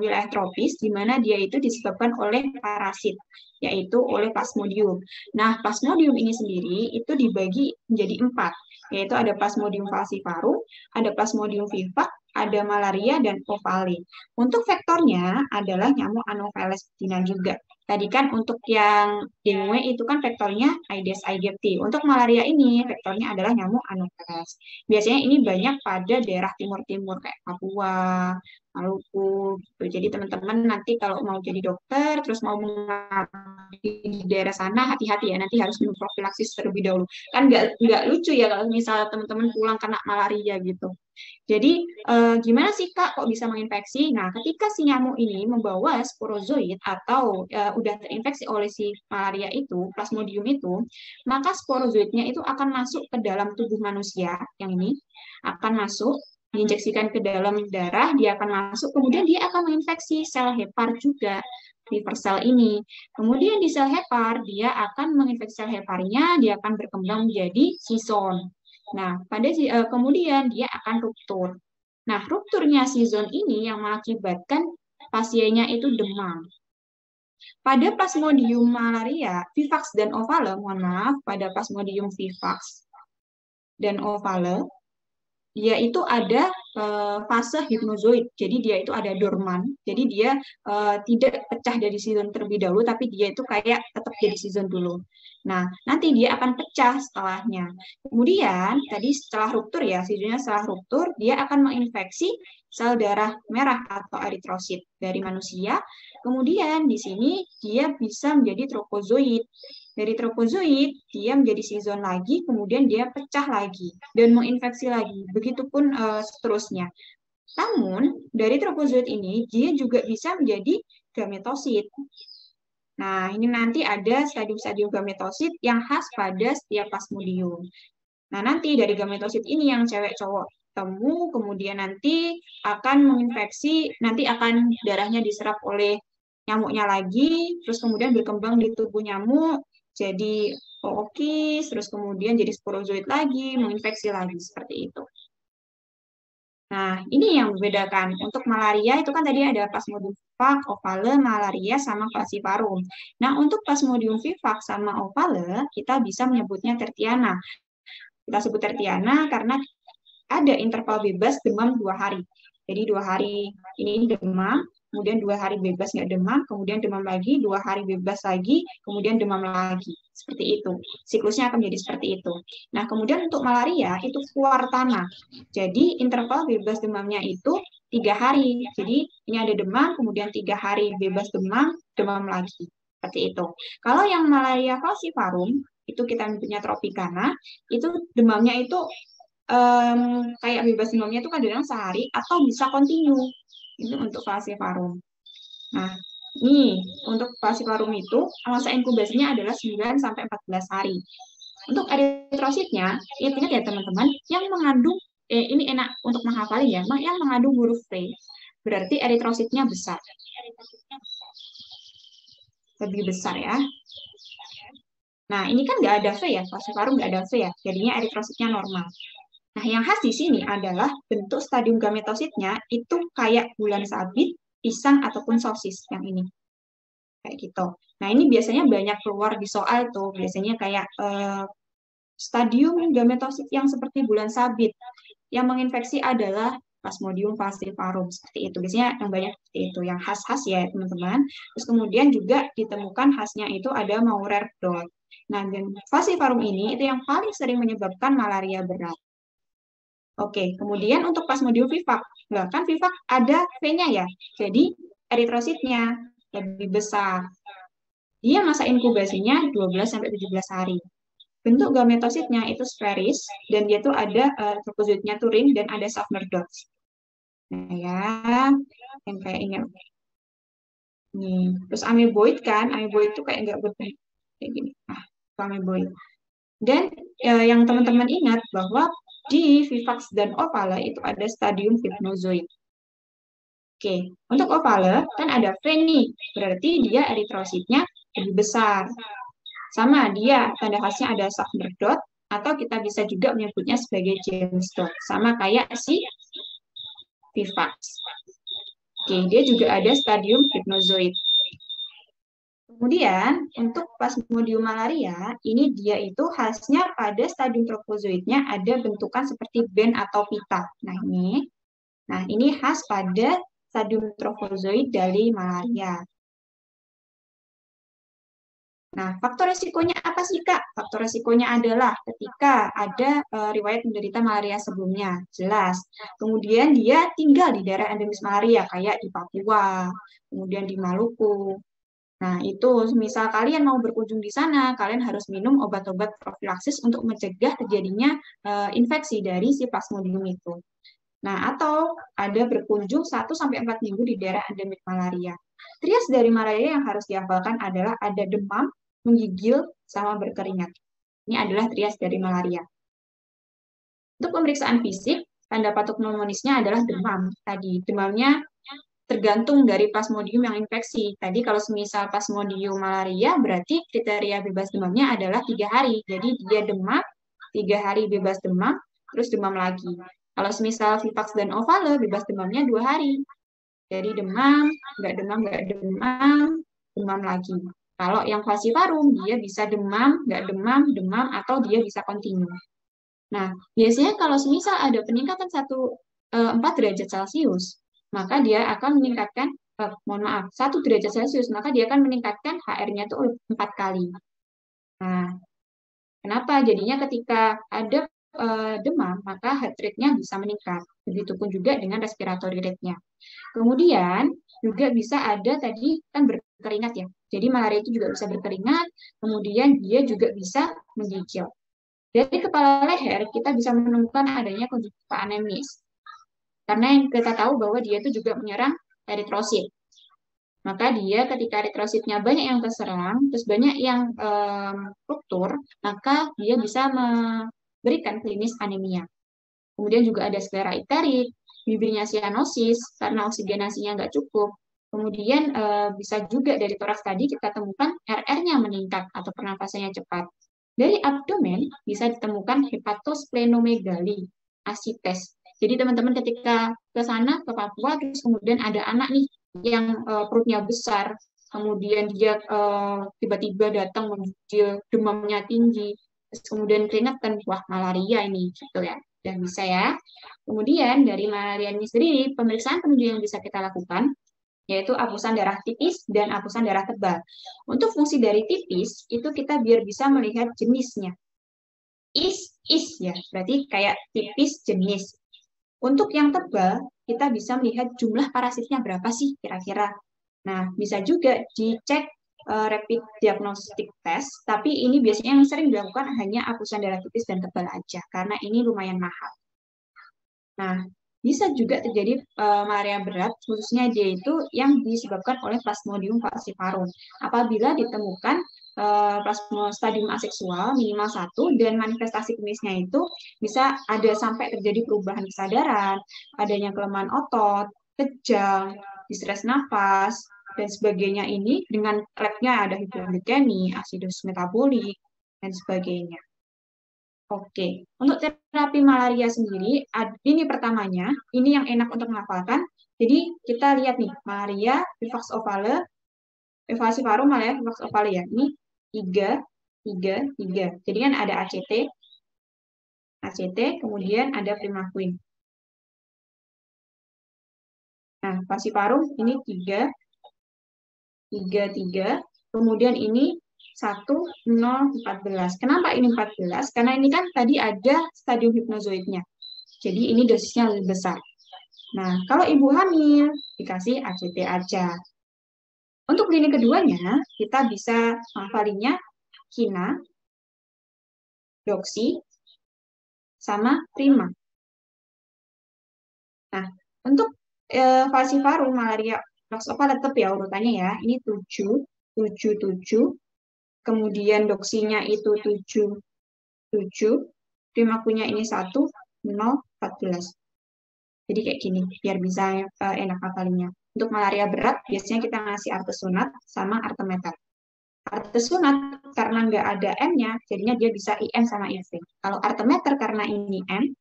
wilayah tropis, di mana dia itu disebabkan oleh parasit, yaitu oleh Plasmodium. Nah, Plasmodium ini sendiri itu dibagi menjadi 4, yaitu ada Plasmodium falciparum, ada Plasmodium vivax, ada malaria, dan ovale. Untuk vektornya adalah nyamuk Anopheles betina juga. Tadi kan untuk yang dengue itu kan vektornya Aedes aegypti. Untuk malaria ini vektornya adalah nyamuk Anopheles. Biasanya ini banyak pada daerah timur-timur kayak Papua, Maluku gitu. Jadi teman-teman nanti kalau mau jadi dokter terus mau mengabdi di daerah sana, hati-hati ya, nanti harus minum profilaksis terlebih dahulu. Kan nggak lucu ya kalau misalnya teman-teman pulang kena malaria gitu. Jadi gimana sih Kak kok bisa menginfeksi? Nah, ketika si nyamuk ini membawa sporozoid atau udah terinfeksi oleh si malaria itu, Plasmodium itu, maka sporozoidnya itu akan masuk ke dalam tubuh manusia yang ini, akan masuk diinjeksikan ke dalam darah, dia akan masuk, kemudian dia akan menginfeksi sel hepar juga, liver cell ini. Kemudian di sel hepar, dia akan menginfeksi sel heparnya, dia akan berkembang menjadi sison. Nah, kemudian dia akan ruptur. Nah, rupturnya sison ini yang mengakibatkan pasiennya itu demam. Pada Plasmodium malaria, vivax dan ovale, mohon maaf, pada Plasmodium vivax dan ovale, dia itu ada fase hipnozoid, jadi dia itu ada dorman, jadi dia tidak pecah dari sison terlebih dahulu, tapi dia itu kayak tetap jadi sison dulu. Nah, nanti dia akan pecah setelahnya. Kemudian, tadi setelah ruptur ya, sisonnya setelah ruptur, dia akan menginfeksi sel darah merah atau eritrosit dari manusia. Kemudian di sini dia bisa menjadi tropozoid. Dari tropozoid, dia menjadi sison lagi, kemudian dia pecah lagi, dan menginfeksi lagi. Begitupun seterusnya. Namun, dari tropozoid ini, dia juga bisa menjadi gametosit. Nah, ini nanti ada stadium-stadium gametosit yang khas pada setiap Plasmodium. Nah, nanti dari gametosit ini yang cewek cowok temu, kemudian nanti akan menginfeksi, nanti akan darahnya diserap oleh nyamuknya lagi, terus kemudian berkembang di tubuh nyamuk, jadi ookis, terus kemudian jadi sporozoid lagi, menginfeksi lagi, seperti itu. Nah, ini yang membedakan. Untuk malaria itu kan tadi ada Plasmodium vivax, ovale, malaria, sama falciparum. Nah, untuk Plasmodium vivax sama ovale, kita bisa menyebutnya tertiana. Kita sebut tertiana karena ada interval bebas demam 2 hari. Jadi 2 hari ini demam, kemudian 2 hari bebas nggak demam, kemudian demam lagi, 2 hari bebas lagi, kemudian demam lagi. Seperti itu. Siklusnya akan menjadi seperti itu. Nah, kemudian untuk malaria itu kuartana. Jadi interval bebas demamnya itu 3 hari. Jadi ini ada demam, kemudian 3 hari bebas demam, demam lagi. Seperti itu. Kalau yang malaria falciparum, itu kita punya tropicana, itu demamnya itu kayak bebas demamnya itu kadang sehari atau bisa kontinu. Itu untuk falciparum. Nah, ini untuk falciparum itu masa inkubasinya adalah 9 sampai 14 hari. Untuk eritrositnya, ingat ya teman-teman, yang mengandung ini enak untuk menghafal ya, yang mengandung huruf V. Berarti eritrositnya besar. Lebih besar ya. Nah, ini kan nggak ada V ya, falciparum nggak ada V ya, jadinya eritrositnya normal. Nah, yang khas di sini adalah bentuk stadium gametositnya itu kayak bulan sabit, pisang, ataupun sosis yang ini. Kayak gitu. Nah, ini biasanya banyak keluar di soal tuh, biasanya kayak stadium gametosit yang seperti bulan sabit. Yang menginfeksi adalah Plasmodium falciparum, seperti itu. Biasanya yang banyak seperti itu, yang khas-khas ya teman-teman. Terus kemudian juga ditemukan khasnya itu ada Maurer dot. Nah, dan falciparum ini itu yang paling sering menyebabkan malaria berat. Oke, kemudian untuk Plasmodium vivax, nah, kan vivax ada V-nya ya, jadi eritrositnya lebih besar. Dia masa inkubasinya 12-17 hari. Bentuk gametositnya itu spheris, dan dia tuh ada trofozoitnya tuh ring, dan ada Schaffner dots. Nah ya, yang kayak ini. Nih. Terus ameboid kan, ameboid itu kayak nggak berbentuk kayak gini. Nah, itu ameboid. Dan yang teman-teman ingat bahwa di vivax dan ovale itu ada stadium hypnozoid. Oke, untuk ovale kan ada V nih, berarti dia eritrositnya lebih besar. Sama dia, tanda khasnya ada Schaffner dot, atau kita bisa juga menyebutnya sebagai James dot. Sama kayak si vivax. Oke, dia juga ada stadium hypnozoid. Kemudian, untuk Plasmodium malaria, ini dia itu khasnya pada stadium trofozoitnya ada bentukan seperti band atau pita. Nah, ini khas pada stadium trofozoid dari malaria. Nah, faktor resikonya apa sih, Kak? Faktor resikonya adalah ketika ada riwayat menderita malaria sebelumnya, jelas. Kemudian dia tinggal di daerah endemis malaria, kayak di Papua, kemudian di Maluku. Nah, itu misal kalian mau berkunjung di sana, kalian harus minum obat-obat profilaksis untuk mencegah terjadinya infeksi dari si Plasmodium itu. Nah, atau ada berkunjung 1-4 minggu di daerah endemik malaria. Trias dari malaria yang harus dihafalkan adalah ada demam, menggigil, sama berkeringat. Ini adalah trias dari malaria. Untuk pemeriksaan fisik, tanda patuk pneumonisnya adalah demam. Tadi, demamnya tergantung dari Plasmodium yang infeksi. Tadi kalau semisal Plasmodium malaria, berarti kriteria bebas demamnya adalah 3 hari. Jadi dia demam, 3 hari bebas demam, terus demam lagi. Kalau semisal vivax dan ovale, bebas demamnya 2 hari. Jadi demam, nggak demam, nggak demam, demam lagi. Kalau yang falciparum, dia bisa demam, nggak demam, demam, atau dia bisa kontinu. Nah, biasanya kalau semisal ada peningkatan 4 derajat Celcius, maka dia akan meningkatkan, 1 derajat Celcius, maka dia akan meningkatkan HR-nya itu 4 kali. Nah, kenapa? Jadinya ketika ada demam, maka heart rate-nya bisa meningkat. Begitupun juga dengan respiratory rate-nya. Kemudian, juga bisa ada tadi kan berkeringat ya. Jadi malaria itu juga bisa berkeringat, kemudian dia juga bisa menggigil. Dari kepala leher, kita bisa menemukan adanya konjungtiva anemis. Karena yang kita tahu bahwa dia itu juga menyerang eritrosit. Maka dia ketika eritrositnya banyak yang terserang, terus banyak yang ruptur, maka dia bisa memberikan klinis anemia. Kemudian juga ada sklera iterik, bibirnya sianosis karena oksigenasinya nggak cukup. Kemudian bisa juga dari toraks tadi kita temukan RR-nya meningkat atau pernafasannya cepat. Dari abdomen bisa ditemukan hepatosplenomegali, asites. Jadi teman-teman ketika ke sana, ke Papua, terus kemudian ada anak nih yang perutnya besar, kemudian dia tiba-tiba datang menggigil, demamnya tinggi, terus kemudian keringetan, wah malaria ini, gitu ya. Dan bisa ya. Kemudian dari malaria ini sendiri, pemeriksaan penunjang yang bisa kita lakukan yaitu apusan darah tipis dan apusan darah tebal. Untuk fungsi dari tipis, itu kita biar bisa melihat jenisnya. Is ya, berarti kayak tipis jenis. Untuk yang tebal, kita bisa melihat jumlah parasitnya berapa sih kira-kira. Nah, bisa juga dicek rapid diagnostic test, tapi ini biasanya yang sering dilakukan hanya apusan darah tipis dan tebal aja, karena ini lumayan mahal. Nah, bisa juga terjadi malaria berat, khususnya dia itu yang disebabkan oleh Plasmodium falciparum. Apabila ditemukan stadium aseksual minimal 1 dan manifestasi klinisnya itu bisa ada sampai terjadi perubahan kesadaran, adanya kelemahan otot, kejang, distres nafas, dan sebagainya ini dengan labnya ada hipoglikemi, asidus metabolik, dan sebagainya. Oke, untuk terapi malaria sendiri, ini pertamanya, ini yang enak untuk menghafalkan. Jadi kita lihat nih, malaria, Vivax ovale, falciparum malaria, Vivax ovale ya. Ini 3, 3, 3. Jadi kan ada ACT, kemudian ada Primaquine. Nah, falciparum ini 3, 3, 3. Kemudian ini 1, 0, 14. Kenapa ini 14? Karena ini kan tadi ada stadium hipnozoidnya. Jadi ini dosisnya lebih besar. Nah, kalau ibu hamil, dikasih ACT aja. Untuk lini keduanya, kita bisa menghafalinya kina, doksi, sama prima. Nah, untuk falciparum malaria Vivax tetap ya urutannya ya. Ini 7, 7, 7. Kemudian doksinya itu 7, 7. Primakunya ini 1, 0, 14. Jadi kayak gini, biar bisa enak hafalinnya. Untuk malaria berat, biasanya kita ngasih artesunat sama artemeter. Artesunat, karena nggak ada M-nya, jadinya dia bisa IM sama IV. Kalau artemeter, karena ini M,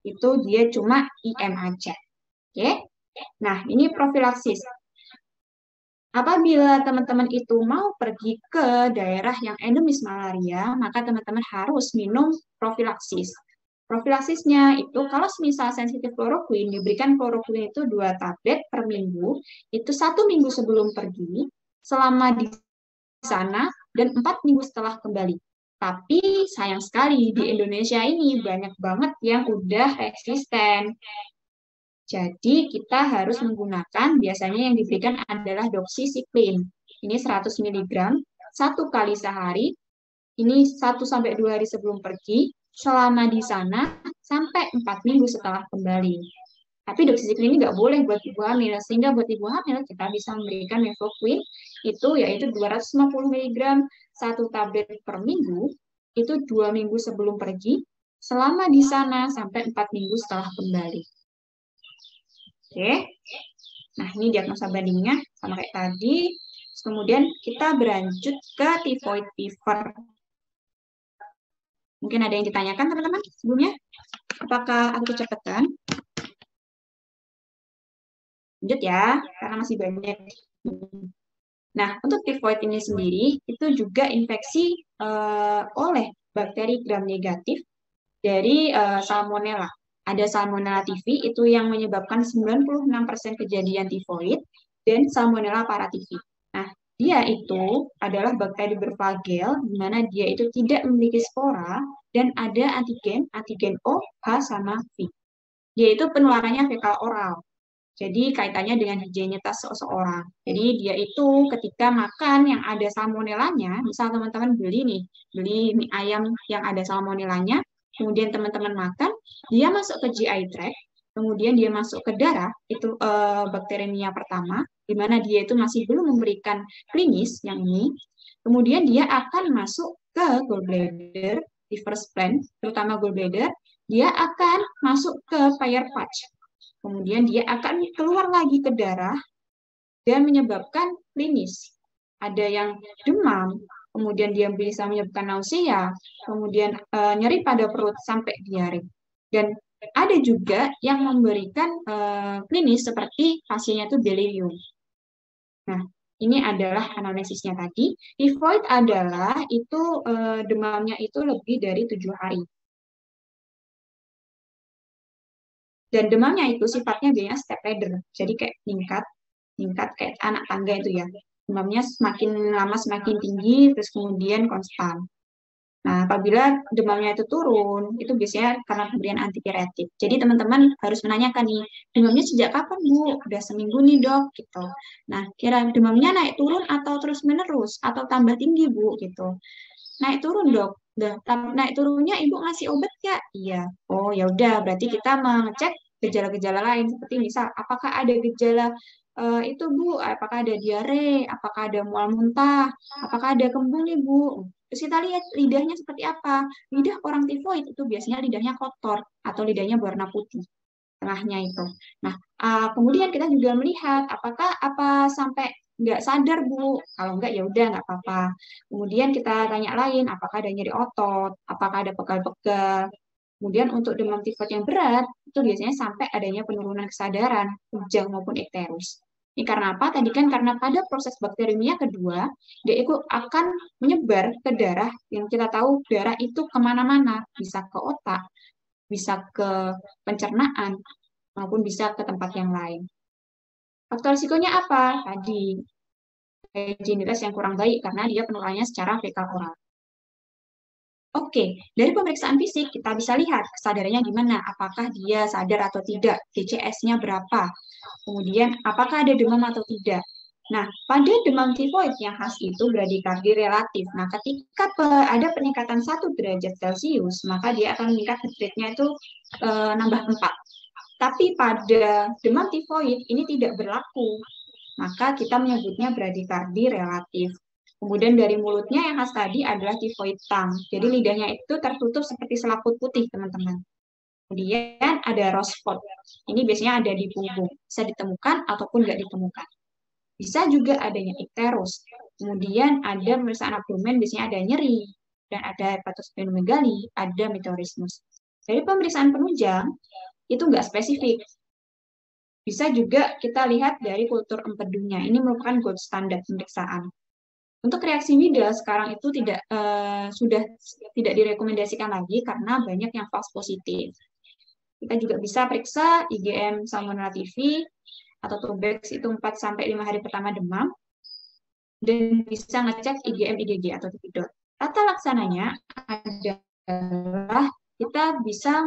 itu dia cuma IM aja. Oke? Nah, ini profilaksis. Apabila teman-teman itu mau pergi ke daerah yang endemis malaria, maka teman-teman harus minum profilaksis. Profilaksisnya itu kalau misal sensitif kloroquine, diberikan kloroquine itu 2 tablet per minggu, itu 1 minggu sebelum pergi, selama di sana, dan 4 minggu setelah kembali. Tapi sayang sekali di Indonesia ini banyak banget yang udah resisten. Jadi kita harus menggunakan, biasanya yang diberikan adalah doxycycline. Ini 100 mg, 1 kali sehari, ini 1-2 hari sebelum pergi, selama di sana sampai 4 minggu setelah kembali. Tapi doxycycline ini nggak boleh buat ibu hamil, sehingga buat ibu hamil kita bisa memberikan mefloquine, itu yaitu 250 mg, 1 tablet per minggu, itu 2 minggu sebelum pergi, selama di sana sampai 4 minggu setelah kembali. Oke, nah ini diagnosa bandingnya sama kayak tadi. Kemudian kita berlanjut ke typhoid fever. Mungkin ada yang ditanyakan teman-teman sebelumnya? Apakah aku cepatkan? Lanjut ya, karena masih banyak. Nah, untuk typhoid ini sendiri, itu juga infeksi oleh bakteri gram negatif dari Salmonella. Ada Salmonella typhi, itu yang menyebabkan 96% kejadian tifoid, dan Salmonella paratyphi. Nah, dia itu adalah bakteri berfagel, di mana dia itu tidak memiliki spora, dan ada antigen O, H, sama V. Dia itu penularannya fekal oral. Jadi kaitannya dengan higienitas seseorang. Jadi dia itu ketika makan yang ada salmonellanya, misal teman-teman beli mie ayam yang ada salmonellanya, kemudian teman-teman makan, dia masuk ke GI tract, kemudian dia masuk ke darah, itu bakteriemia pertama, di mana dia itu masih belum memberikan klinis yang ini, kemudian dia akan masuk ke gallbladder, di first plan, terutama gallbladder, dia akan masuk ke Peyer's patch. Kemudian dia akan keluar lagi ke darah dan menyebabkan klinis. Ada yang demam, kemudian dia bisa menyebabkan nausea, kemudian nyeri pada perut sampai diare. Dan ada juga yang memberikan klinis seperti pasiennya itu delirium. Nah, ini adalah anamnesisnya tadi. Typhoid adalah itu demamnya itu lebih dari 7 hari. Dan demamnya itu sifatnya biasanya step ladder, jadi kayak tingkat. meningkat kayak anak tangga itu ya. Demamnya semakin lama semakin tinggi, terus kemudian konstan. Nah, apabila demamnya itu turun, itu biasanya karena pemberian antipiretik. Jadi teman-teman harus menanyakan nih, demamnya sejak kapan Bu? Udah seminggu nih dok, gitu. Nah, kira demamnya naik turun atau terus menerus atau tambah tinggi Bu, gitu. Naik turun dok. Udah, naik turunnya ibu ngasih obat ya? Iya. Oh ya udah, berarti kita mengecek gejala-gejala lain seperti misal apakah ada gejala itu Bu, apakah ada diare, apakah ada mual muntah, apakah ada kembung nih Bu. Terus kita lihat lidahnya seperti apa. Lidah orang tifoid itu biasanya lidahnya kotor atau lidahnya berwarna putih tengahnya itu. Nah, kemudian kita juga melihat apakah apa sampai nggak sadar Bu. Kalau nggak ya udah nggak apa-apa. Kemudian kita tanya lain, apakah ada nyeri otot, apakah ada pegal-pegal. Kemudian untuk demam tifoid yang berat, itu biasanya sampai adanya penurunan kesadaran, kujang maupun ikterus. Ini karena apa? Tadi kan karena pada proses bakteriumnya kedua, dia itu akan menyebar ke darah, yang kita tahu darah itu kemana-mana, bisa ke otak, bisa ke pencernaan, maupun bisa ke tempat yang lain. Faktor risikonya apa? Tadi, higienitas yang kurang baik karena dia penularannya secara fekal oral. Oke, dari pemeriksaan fisik kita bisa lihat kesadarannya gimana, apakah dia sadar atau tidak, DCS-nya berapa, kemudian apakah ada demam atau tidak. Nah, pada demam tifoid yang khas itu bradikardi relatif. Nah, ketika ada peningkatan 1 derajat Celcius, maka dia akan meningkat heart rate-nya itu nambah 4. Tapi pada demam tifoid ini tidak berlaku, maka kita menyebutnya bradikardi relatif. Kemudian dari mulutnya yang khas tadi adalah tifoid tongue. Jadi lidahnya itu tertutup seperti selaput putih, teman-teman. Kemudian ada rose spot. Ini biasanya ada di punggung. Bisa ditemukan ataupun nggak ditemukan. Bisa juga adanya ikterus. Kemudian ada pemeriksaan abdomen, biasanya ada nyeri. Dan ada hepatosplenomegali, ada meteorismus. Dari pemeriksaan penunjang, itu nggak spesifik. Bisa juga kita lihat dari kultur empedunya. Ini merupakan gold standar pemeriksaan. Untuk reaksi Widal sekarang itu sudah tidak direkomendasikan lagi karena banyak yang false positif. Kita juga bisa periksa IgM Salmonella TB atau Tobex itu 4-5 hari pertama demam dan bisa ngecek IgM IgG atau TB. Tata laksananya adalah kita bisa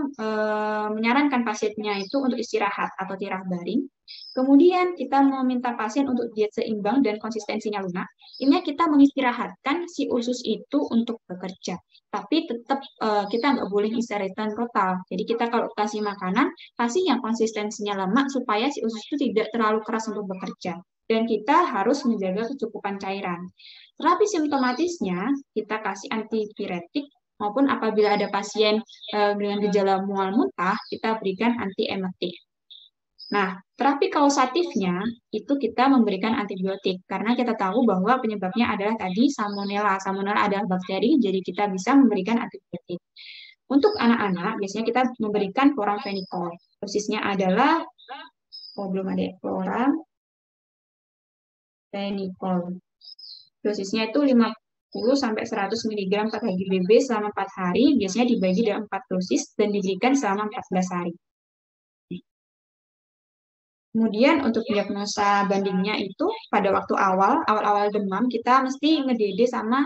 menyarankan pasiennya itu untuk istirahat atau tirah baring. Kemudian kita meminta pasien untuk diet seimbang dan konsistensinya lunak. Ini kita mengistirahatkan si usus itu untuk bekerja. Tapi tetap kita nggak boleh istirahatkan total. Jadi kita kalau kasih makanan, kasih yang konsistensinya lemak supaya si usus itu tidak terlalu keras untuk bekerja. Dan kita harus menjaga kecukupan cairan. Terapi simptomatisnya, kita kasih antipiretik maupun apabila ada pasien dengan gejala mual muntah, kita berikan antiemetik. Nah, terapi kausatifnya itu kita memberikan antibiotik karena kita tahu bahwa penyebabnya adalah tadi salmonella. Salmonella adalah bakteri, jadi kita bisa memberikan antibiotik. Untuk anak-anak, biasanya kita memberikan chloramphenicol. Dosisnya adalah, belum ada chloramphenicol. Dosisnya itu 50-100 mg per HGBB selama 4 hari, biasanya dibagi dalam 4 dosis dan diberikan selama 14 hari. Kemudian untuk diagnosa bandingnya itu pada waktu awal demam kita mesti nge-DD sama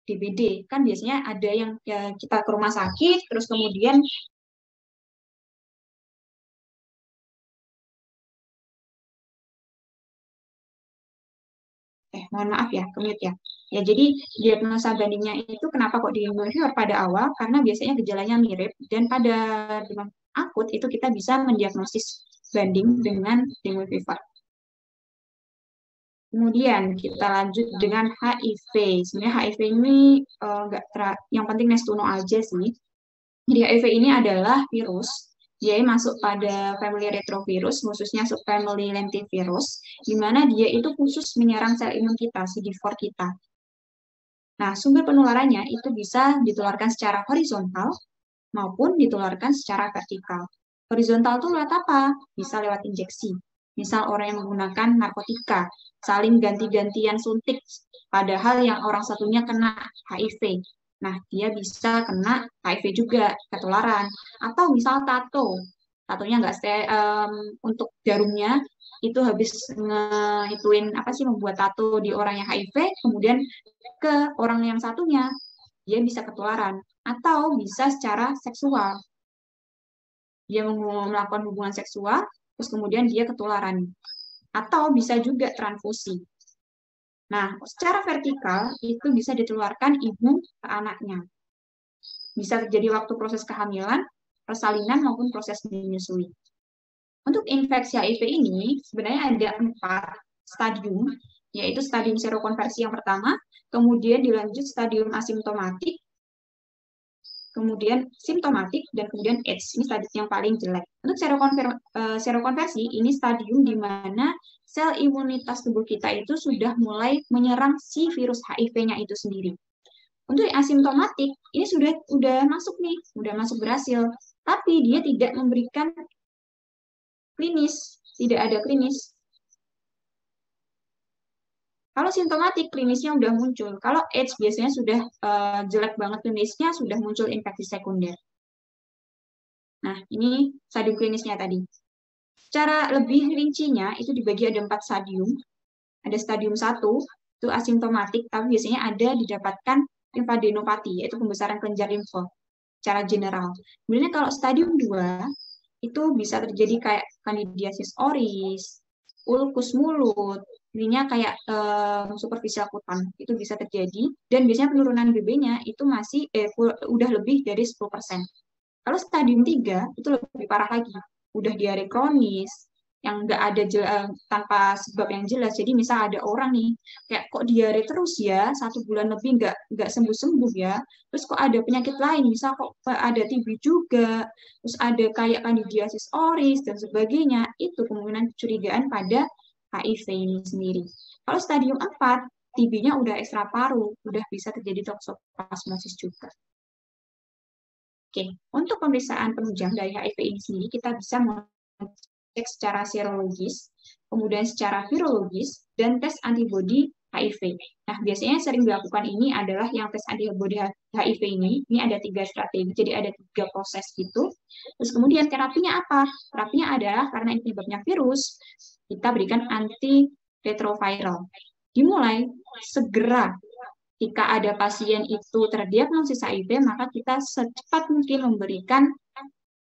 DBD. Kan biasanya ada yang kita ke rumah sakit, terus kemudian mohon maaf ya, kemute ya. Ya, jadi diagnosa bandingnya itu kenapa kok di fever pada awal? Karena biasanya gejalanya mirip dan pada demam akut itu kita bisa mendiagnosis banding dengan dengue fever. Kemudian kita lanjut dengan HIV. Sebenarnya HIV ini yang penting nestuno aja sih. Jadi HIV ini adalah virus. Dia masuk pada family retrovirus, khususnya subfamily lentivirus, di mana dia itu khusus menyerang sel imun kita, CD4 kita. Nah, sumber penularannya itu bisa ditularkan secara horizontal maupun ditularkan secara vertikal. Horizontal itu lewat apa? Bisa lewat injeksi. Misal orang yang menggunakan narkotika, saling ganti-gantian suntik, padahal yang orang satunya kena HIV. Nah, dia bisa kena HIV juga, ketularan. Atau misal tato. Tatonya nggak untuk jarumnya itu habis ngituin apa sih, membuat tato di orang yang HIV, kemudian ke orang yang satunya, dia bisa ketularan. Atau bisa secara seksual. Dia melakukan hubungan seksual, terus kemudian dia ketularan. Atau bisa juga transfusi. Nah, secara vertikal itu bisa ditularkan ibu ke anaknya. Bisa terjadi waktu proses kehamilan, persalinan, maupun proses menyusui. Untuk infeksi HIV ini sebenarnya ada 4 stadium, yaitu stadium serokonversi yang pertama, kemudian dilanjut stadium asimptomatik, kemudian simptomatik, dan kemudian AIDS. Ini stadium yang paling jelek. Untuk serokonversi, ini stadium di mana sel imunitas tubuh kita itu sudah mulai menyerang si virus HIV-nya itu sendiri. Untuk asimptomatik, ini sudah masuk nih, sudah masuk berhasil, tapi dia tidak memberikan klinis, tidak ada klinis. Kalau simptomatik, klinisnya udah muncul. Kalau AIDS biasanya sudah jelek banget klinisnya, sudah muncul infeksi sekunder. Nah, ini stadium klinisnya tadi. Secara lebih rincinya, itu dibagi ada 4 stadium. Ada stadium 1, itu asimptomatik, tapi biasanya ada didapatkan limfadenopati, yaitu pembesaran kelenjar limfa secara general. Kemudian kalau stadium 2, itu bisa terjadi kayak candidiasis oris, ulkus mulut, ininya kayak superficial kutan, itu bisa terjadi, dan biasanya penurunan BB-nya itu masih udah lebih dari 10%. Kalau stadium 3, itu lebih parah lagi, udah diare kronis, yang nggak ada tanpa sebab yang jelas. Jadi misal ada orang nih, kayak kok diare terus ya, 1 bulan lebih nggak sembuh-sembuh ya, terus kok ada penyakit lain, misal kok ada TB juga, terus ada kayak candidiasis oris, dan sebagainya, itu kemungkinan kecurigaan pada HIV ini sendiri. Kalau stadium 4, TB-nya udah ekstra paru, udah bisa terjadi toksoplasmosis juga. Oke, untuk pemeriksaan penunjang dari HIV ini sendiri, kita bisa cek secara serologis, kemudian secara virologis, dan tes antibodi HIV. Nah, biasanya sering dilakukan ini adalah yang tes antibodi HIV ini ada 3 strategi, jadi ada 3 proses gitu. Terus kemudian terapinya apa? Terapinya adalah karena ini penyebabnya virus, kita berikan antiretroviral. Dimulai segera. Jika ada pasien itu terdiagnosis HIV, maka kita secepat mungkin memberikan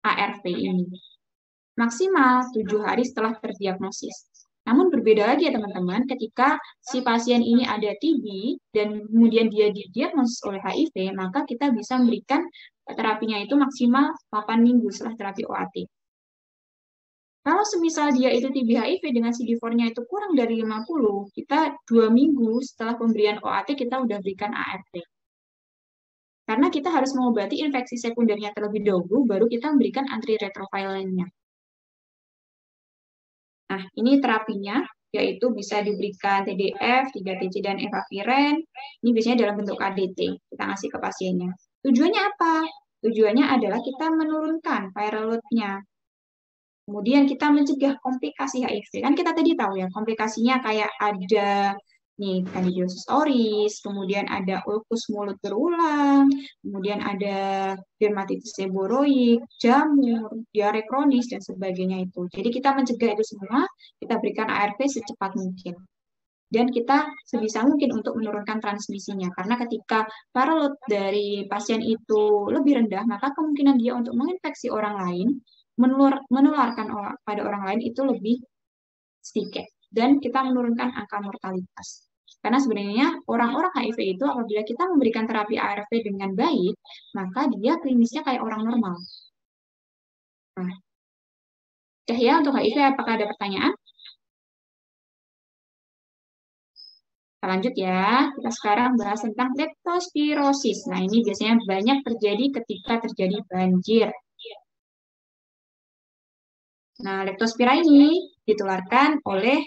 ARV ini. Maksimal 7 hari setelah terdiagnosis. Namun berbeda lagi ya teman-teman, ketika si pasien ini ada TB dan kemudian dia didiagnosis oleh HIV, maka kita bisa memberikan terapinya itu maksimal 8 minggu setelah terapi OAT. Kalau semisal dia itu TB HIV dengan CD4-nya itu kurang dari 50, kita 2 minggu setelah pemberian OAT kita udah berikan ARV. Karena kita harus mengobati infeksi sekundernya terlebih dahulu, baru kita memberikan antiretroviralnya. Nah, ini terapinya, yaitu bisa diberikan TDF, 3-TC, dan efavirenz. Ini biasanya dalam bentuk KDT, kita ngasih ke pasiennya. Tujuannya apa? Tujuannya adalah kita menurunkan viral load-nya. Kemudian kita mencegah komplikasi HIV. Kan kita tadi tahu ya, komplikasinya kayak ada nih candidiasis oris, kemudian ada ulkus mulut berulang, kemudian ada dermatitis seboroik, jamur, diare kronis, dan sebagainya itu. Jadi kita mencegah itu semua, kita berikan ARV secepat mungkin. Dan kita sebisa mungkin untuk menurunkan transmisinya. Karena ketika viral load dari pasien itu lebih rendah, maka kemungkinan dia untuk menginfeksi orang lain, menularkan pada orang lain itu lebih sedikit. Dan kita menurunkan angka mortalitas. Karena sebenarnya orang-orang HIV itu apabila kita memberikan terapi ARV dengan baik, maka dia klinisnya kayak orang normal. Nah, oke ya untuk HIV, apakah ada pertanyaan? Kita lanjut ya, kita sekarang bahas tentang leptospirosis. Nah, ini biasanya banyak terjadi ketika terjadi banjir. Nah, leptospira ini ditularkan oleh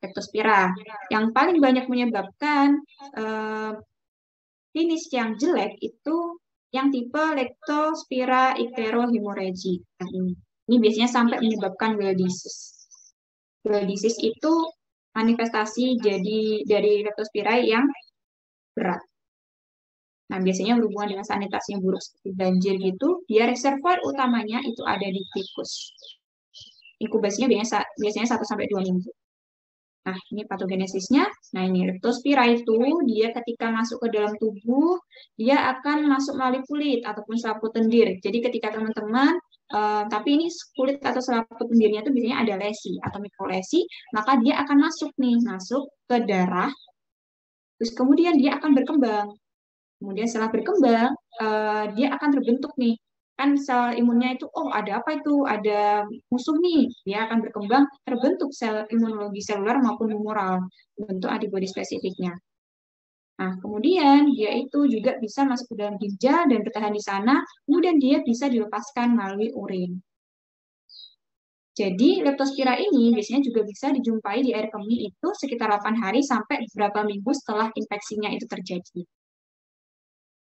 leptospira. Yang paling banyak menyebabkan klinis yang jelek itu yang tipe leptospira icterohemorrhagic. Nah, ini biasanya sampai menyebabkan well disease. Well disease itu manifestasi dari leptospira yang berat. Nah, biasanya berhubungan dengan sanitasi yang buruk seperti banjir gitu, dia reservoir utamanya itu ada di tikus. Inkubasinya biasanya 1 sampai 2 minggu. Nah, ini patogenesisnya. Nah, ini Leptospira itu dia ketika masuk ke dalam tubuh, dia akan masuk melalui kulit ataupun selaput lendir. Jadi ketika teman-teman, tapi ini kulit atau selaput lendirnya itu biasanya ada lesi atau mikrolesi, maka dia akan masuk nih, masuk ke darah, terus kemudian dia akan berkembang. Kemudian setelah berkembang, dia akan terbentuk nih. Kan sel imunnya itu, oh ada apa itu? Ada musuh nih. Dia akan berkembang, terbentuk sel imunologi seluler maupun humoral, bentuk antibodi spesifiknya. Nah, kemudian dia itu juga bisa masuk ke dalam ginjal dan bertahan di sana, kemudian dia bisa dilepaskan melalui urin. Jadi, leptospira ini biasanya juga bisa dijumpai di air kemih itu sekitar 8 hari sampai beberapa minggu setelah infeksinya itu terjadi.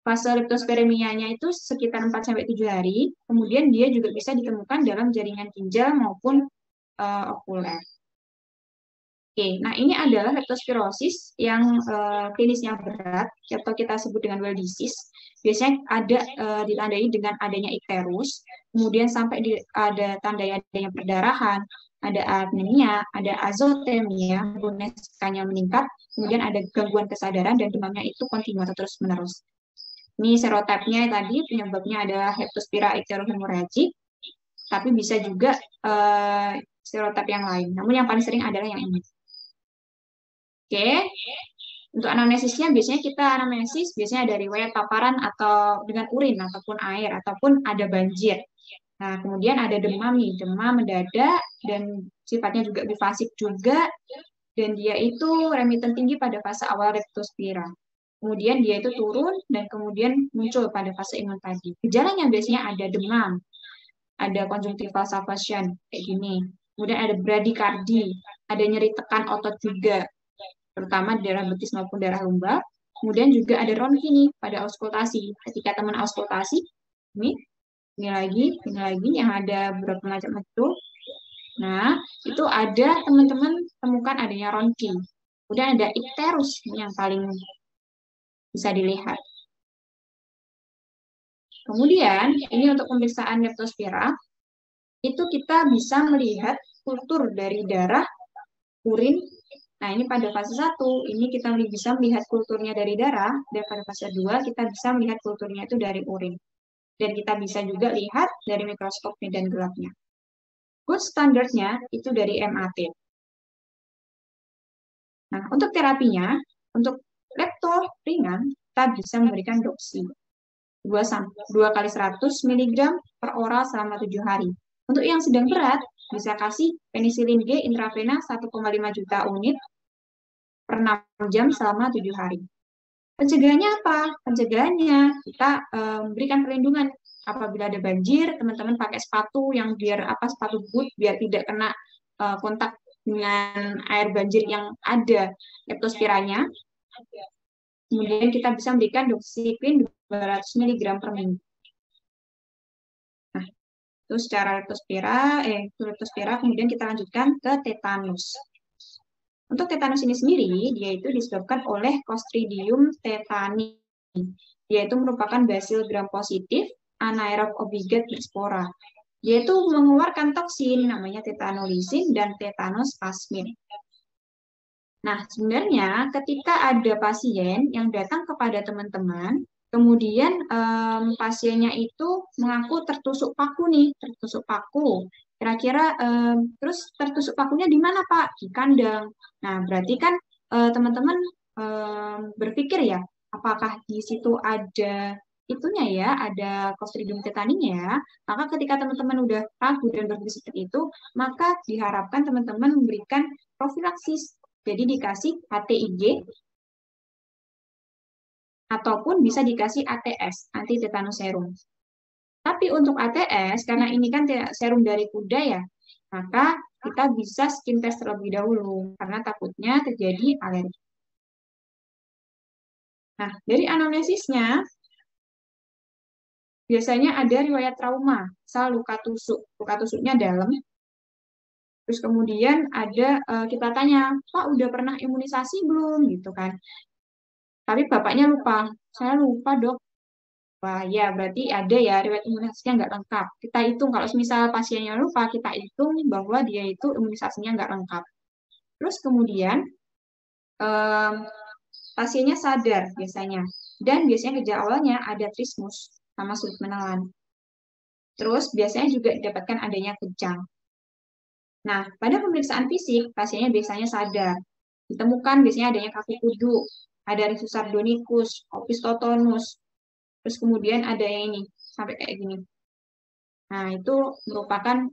Fase leptospiremianya itu sekitar 4-7 hari, kemudian dia juga bisa ditemukan dalam jaringan ginjal maupun okuler. Oke, nah ini adalah leptospirosis yang klinisnya berat, atau kita sebut dengan well disease. Biasanya ada ditandai dengan adanya ikterus, kemudian sampai ada tanda adanya perdarahan, ada anemia, ada azotemia, NESK-nya meningkat, kemudian ada gangguan kesadaran dan demamnya itu kontinu atau terus-menerus. Ini serotipnya tadi penyebabnya adalah Leptospira icterohemorrhagic, tapi bisa juga serotip yang lain. Namun yang paling sering adalah yang ini. Oke, untuk anamnesisnya biasanya kita anamnesis biasanya dari riwayat paparan atau dengan urin ataupun air ataupun ada banjir. Nah, kemudian ada demam nih, demam mendadak dan sifatnya juga bifasik juga, dan dia itu remiten tinggi pada fase awal Leptospira. Kemudian dia itu turun dan kemudian muncul pada fase imun tadi. Gejalanya biasanya ada demam, ada conjunctival salvation kayak gini. Kemudian ada bradikardi, ada nyeri tekan otot juga, terutama di daerah betis maupun daerah lumbar. Kemudian juga ada ronki nih pada auskultasi. Ketika teman auskultasi, ini lagi yang ada beberapa macam itu. Nah, itu ada teman-teman temukan adanya ronki. Kemudian ada ikterus yang paling bisa dilihat. Kemudian, ini untuk pemeriksaan Leptospira, itu kita bisa melihat kultur dari darah, urin. Nah, ini pada fase 1, ini kita bisa melihat kulturnya dari darah, dan pada fase 2, kita bisa melihat kulturnya itu dari urin. Dan kita bisa juga lihat dari mikroskop medan gelapnya. Good standarnya itu dari MAT. Nah, untuk terapinya, untuk lepto ringan, kita bisa memberikan doksi 2 kali 100 mg per oral selama 7 hari. Untuk yang sedang berat, bisa kasih penisilin G intravena 1,5 juta unit per 6 jam selama 7 hari. Pencegahannya apa? Pencegahannya kita memberikan perlindungan apabila ada banjir, teman-teman pakai sepatu yang sepatu boot biar tidak kena kontak dengan air banjir yang ada leptospiranya. Kemudian kita bisa memberikan doxycycline 200 mg per minggu. Nah, itu secara leptospira, kemudian kita lanjutkan ke tetanus. Untuk tetanus ini sendiri, dia itu disebabkan oleh Clostridium tetani. Dia itu merupakan bacil gram positif anaerob obligat berspora. Dia itu mengeluarkan toksin namanya tetanolisin dan tetanus plasmid. Nah, sebenarnya ketika ada pasien yang datang kepada teman-teman, kemudian pasiennya itu mengaku tertusuk paku nih, tertusuk paku. Kira-kira terus tertusuk pakunya di mana, Pak? Di kandang. Nah, berarti kan teman-teman berpikir ya, apakah di situ ada itunya ya, ada Clostridium tetaninya ya. Maka ketika teman-teman udah ragu dan berpikir seperti itu, maka diharapkan teman-teman memberikan profilaksis. Jadi dikasih HTIG ataupun bisa dikasih ATS, anti tetanus serum. Tapi untuk ATS, karena ini kan serum dari kuda ya, maka kita bisa skin test terlebih dahulu, karena takutnya terjadi alergi. Nah, dari anamnesisnya, biasanya ada riwayat trauma, misal luka tusuk. Luka tusuknya dalam. Terus kemudian ada, kita tanya, Pak udah pernah imunisasi belum? Gitu kan. Tapi bapaknya lupa. Saya lupa, Dok. Wah, ya berarti ada ya riwayat imunisasinya nggak lengkap. Kita hitung, kalau misal pasiennya lupa, kita hitung bahwa dia itu imunisasinya nggak lengkap. Terus kemudian em, pasiennya sadar biasanya. Dan biasanya gejala awalnya ada trismus sama sulit menelan. Terus biasanya juga didapatkan adanya kejang. Nah, pada pemeriksaan fisik, pasiennya biasanya sadar. Ditemukan biasanya adanya kaki kudu, ada risus sardonicus, opistotonus, terus kemudian ada yang ini, sampai kayak gini. Nah, itu merupakan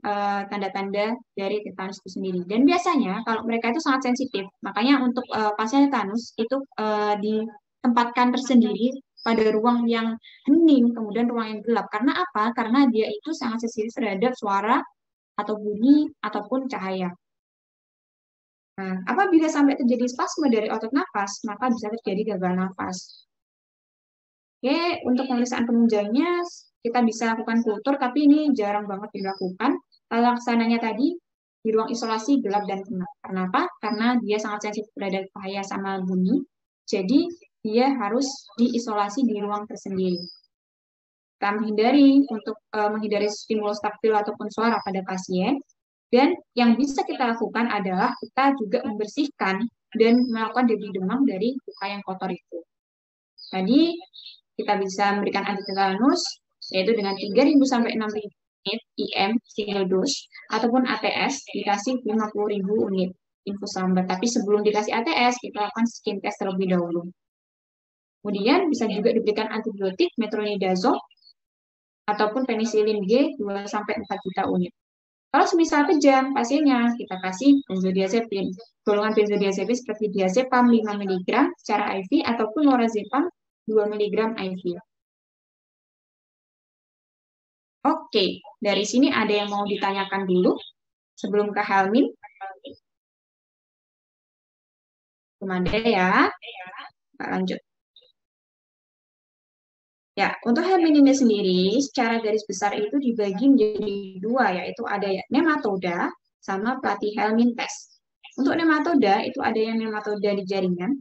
tanda-tanda dari tetanus itu sendiri. Dan biasanya kalau mereka itu sangat sensitif, makanya untuk pasien tetanus itu ditempatkan tersendiri pada ruang yang hening, kemudian ruang yang gelap. Karena apa? Karena dia itu sangat sensitif terhadap suara atau bunyi ataupun cahaya. Nah, apabila sampai terjadi spasme dari otot nafas, maka bisa terjadi gagal nafas. Oke, untuk pemeriksaan penunjangnya kita bisa lakukan kultur, tapi ini jarang banget dilakukan. Laksananya tadi di ruang isolasi gelap dan gelap. Kenapa? Karena dia sangat sensitif terhadap cahaya sama bunyi. Jadi dia harus diisolasi di ruang tersendiri. Kita menghindari untuk menghindari stimulus taktil ataupun suara pada pasien. Dan yang bisa kita lakukan adalah kita juga membersihkan dan melakukan debri demam dari luka yang kotor itu. Tadi kita bisa memberikan antitetanus yaitu dengan 3.000 sampai 6.000 unit IM single dose ataupun ATS dikasih 50.000 unit infus lambat. Tapi sebelum dikasih ATS kita lakukan skin test terlebih dahulu. Kemudian bisa juga diberikan antibiotik metronidazole ataupun penisilin G 2 sampai 4 juta unit. Kalau semisal kejang pasiennya, kita kasih benzodiazepin. Golongan benzodiazepin seperti diazepam 5 mg secara IV ataupun lorazepam 2 mg IV. Oke, dari sini ada yang mau ditanyakan dulu sebelum ke Helmin? Belum ada ya? Kita lanjut. Ya, untuk Helmin ini sendiri, secara garis besar itu dibagi menjadi dua, yaitu ada nematoda sama platyhelmin test. Untuk nematoda, itu ada yang nematoda di jaringan,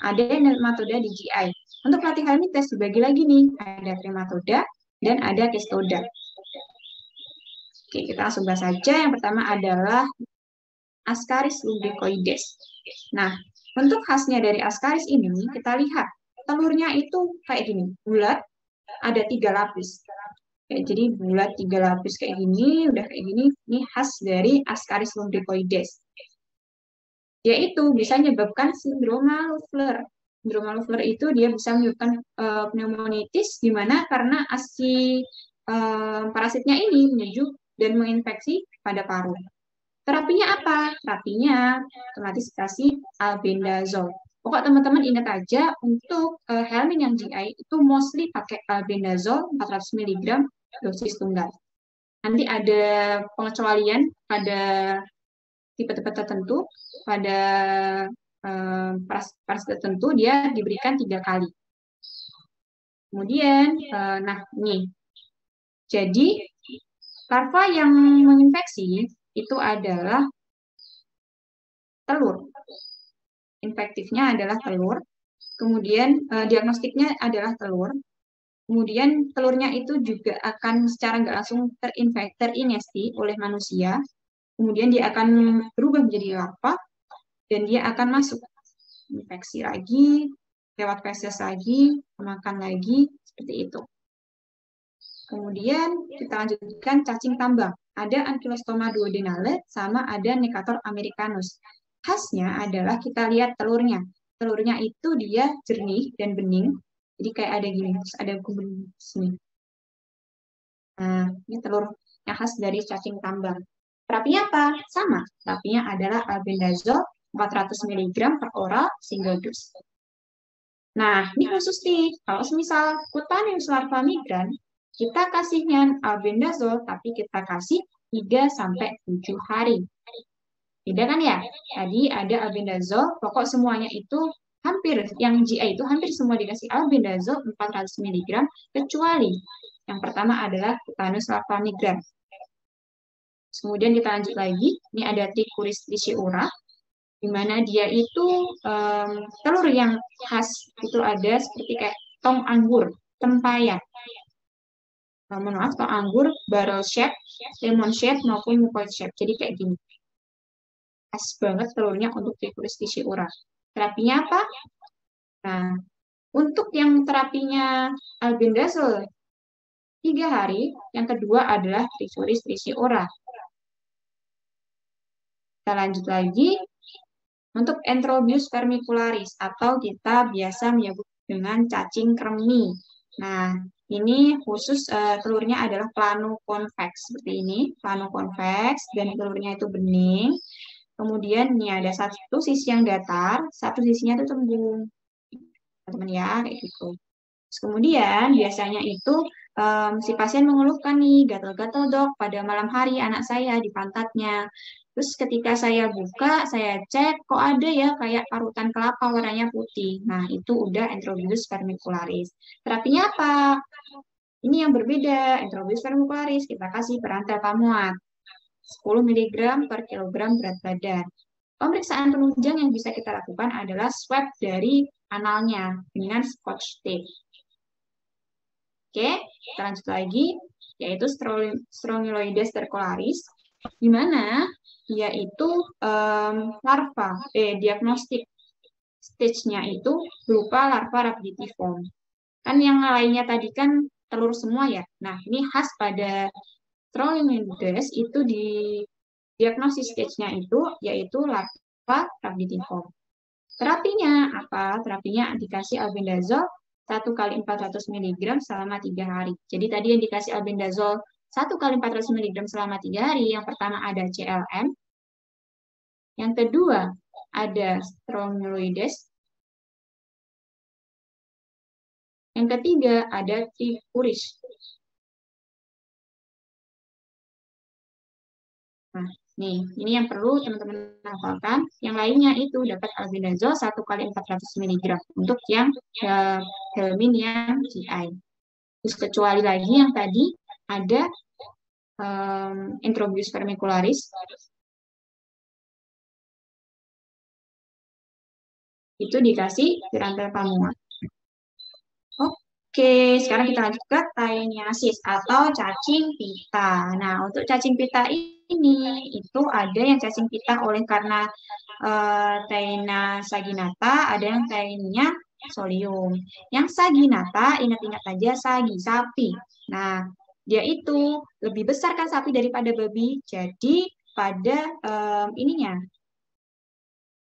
ada yang nematoda di GI. Untuk platyhelmin test dibagi lagi nih, ada nematoda dan ada cestoda. Oke, kita langsung bahas saja. Yang pertama adalah Ascaris lumbricoides. Nah, bentuk khasnya dari Ascaris ini, kita lihat telurnya itu kayak gini, bulat, ada 3 lapis. Jadi bulat 3 lapis kayak gini, udah kayak gini, ini khas dari Ascaris lumbricoides. Yaitu bisa menyebabkan sindroma Leffler. Sindroma Leffler itu dia bisa menyebabkan pneumonitis, di mana karena asi parasitnya ini menuju dan menginfeksi pada paru. Terapinya apa? Terapinya otomatis kasih albendazole. Pokok teman-teman ingat aja untuk Helmin yang GI itu mostly pakai albendazole 400 mg dosis tunggal. Nanti ada pengecualian pada tipe-tipe tertentu, pada parasit tertentu dia diberikan 3 kali. Kemudian, nah nih, jadi larva yang menginfeksi itu adalah telur. Infektifnya adalah telur. Kemudian diagnostiknya adalah telur. Kemudian telurnya itu juga akan secara nggak langsung terinesti oleh manusia. Kemudian dia akan berubah menjadi larva dan dia akan masuk infeksi lagi, lewat feses lagi, makan lagi, seperti itu. Kemudian kita lanjutkan cacing tambang. Ada Ankylostoma duodenale sama ada Necator americanus. Khasnya adalah kita lihat telurnya. Telurnya itu dia jernih dan bening. Jadi kayak ada gini, terus ada kuning sini. Nah, ini telur yang khas dari cacing tambang. Terapinya apa? Sama. Terapinya adalah albendazole 400 mg per oral single dose. Nah, ini khusus nih. Kalau misal Cutaneus larva migran, kita kasihnya albendazole, tapi kita kasih 3 sampai 7 hari. Beda kan ya? Tadi ada albendazole, pokok semuanya itu hampir, yang GI itu hampir semua dikasih albendazole 400 mg, kecuali yang pertama adalah Cutaneus larva migran. Kemudian kita lanjut lagi, ini ada Trichuris trichiura, di mana dia itu telur yang khas itu ada seperti kayak tong anggur. tempayan. Mohon maaf, kalau anggur barrel shape, lemon shape, maupun mucoid shape. Jadi kayak gini. Pas banget telurnya untuk trifurus tisiura. Terapinya apa? Nah, untuk yang terapinya albendazole 3 hari, yang kedua adalah trifurus tisiura. Kita lanjut lagi untuk Enterobius vermicularis atau kita biasa menyebut dengan cacing kremi. Nah, ini khusus telurnya adalah plano-convex seperti ini, plano-convex dan telurnya itu bening. Kemudian ini ada satu sisi yang datar, satu sisinya itu cembung. Teman-teman ya, kayak gitu. Terus kemudian biasanya itu si pasien mengeluhkan nih gatal-gatal dok pada malam hari anak saya di pantatnya. Terus ketika saya buka, saya cek kok ada ya kayak parutan kelapa warnanya putih. Nah itu udah Enterobius vermicularis. Terapinya apa? Ini yang berbeda. Enterobius vermicularis kita kasih perantel pamuat 10 mg per kilogram berat badan. Pemeriksaan penunjang yang bisa kita lakukan adalah swab dari analnya dengan Scotch tape. Oke, kita lanjut lagi, yaitu Strongyloides stercularis, di mana dia itu larva, diagnostik stage-nya itu berupa larva rhabditiform. Kan yang lainnya tadi kan telur semua ya. Nah, ini khas pada Strongyloides itu di diagnosis stage-nya itu yaitu larva rhabditiform. Terapinya apa? Terapinya dikasih albendazole 1 kali 400 mg selama 3 hari. Jadi tadi yang dikasih albendazole 1 kali 400 mg selama 3 hari, yang pertama ada CLM, yang kedua ada Strongyloides, yang ketiga ada trifurus. Nah, nih, ini yang perlu teman-teman hafalkan. Yang lainnya itu dapat albendazole 1 kali 400 mg untuk yang helmin yang GI. Terus kecuali lagi yang tadi ada Enterobius vermicularis. Itu dikasih pirantel pamuat. Oke, sekarang kita lanjut ke taeniasis atau cacing pita. Nah, untuk cacing pita ini itu ada yang cacing pita oleh karena Taenia saginata, ada yang Taenia solium. Yang saginata, ingat-ingat aja sagi, sapi. Nah, dia itu lebih besar kan sapi daripada babi, jadi pada ininya,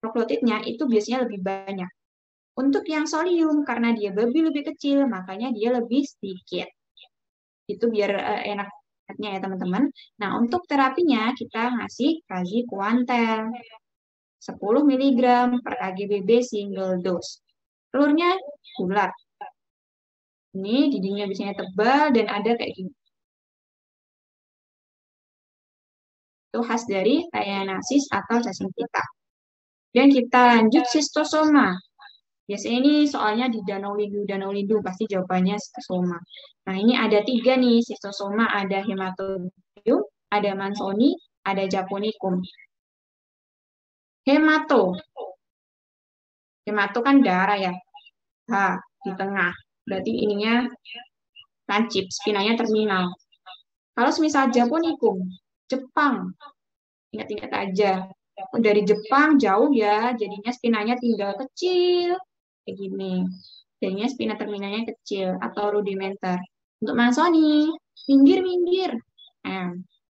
proklotidnya itu biasanya lebih banyak. Untuk yang solium, karena dia babi lebih kecil, makanya dia lebih sedikit. Itu biar enaknya ya teman-teman. Nah, untuk terapinya kita ngasih praziquantel 10 mg per kgbb single dose. Telurnya bulat. Ini dindingnya biasanya tebal dan ada kayak gini. Itu khas dari taeniasis atau cacing pita. Dan kita lanjut cystosoma. Biasanya ini soalnya di Danau Lindu pasti jawabannya cystosoma. Nah, ini ada 3 nih cystosoma, ada hematobium, ada mansoni, ada japonicum. Hemato kan darah ya. Di tengah. Berarti ininya lancip, spinanya terminal. Kalau misal japonicum, Jepang, ingat-ingat aja. Dari Jepang jauh ya, jadinya spinanya tinggal kecil. Kayak gini. Jadinya spina terminalnya kecil atau rudimenter. Untuk mansoni, minggir-minggir.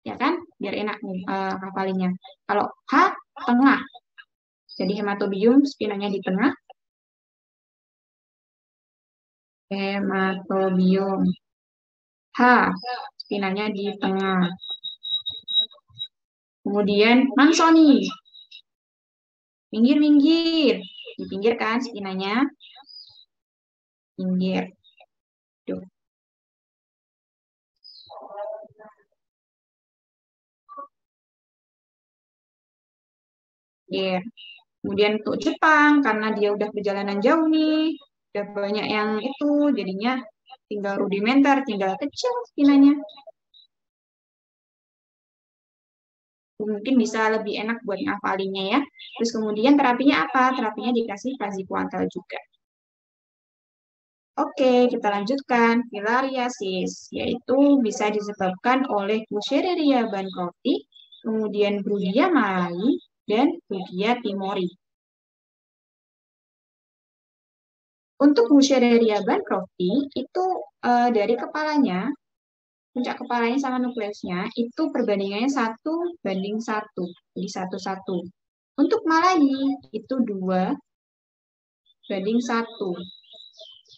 Ya kan? Biar enak nih hafalinnya. Kalau H, tengah. Jadi hematobium, spinanya di tengah. Hematobium. H, spinanya di tengah. Kemudian mansoni. Minggir-minggir. Di pinggir kan spinanya. Pinggir. Tuh. Yeah. Kemudian untuk Jepang, karena dia udah perjalanan jauh nih, udah banyak yang itu, jadinya tinggal rudimenter, tinggal kecil spinanya. Mungkin bisa lebih enak buat ngafalinnya ya. Terus kemudian terapinya apa? Terapinya dikasih praziquantel juga. Oke, kita lanjutkan. Filariasis, yaitu bisa disebabkan oleh Buchereria bancrofti, kemudian Brugia malai, dan Brugia timori. Untuk Buchereria bancrofti, itu dari kepalanya, puncak kepalanya sama nukleusnya, itu perbandingannya 1:1. Jadi 1:1. Untuk malai, itu 2:1.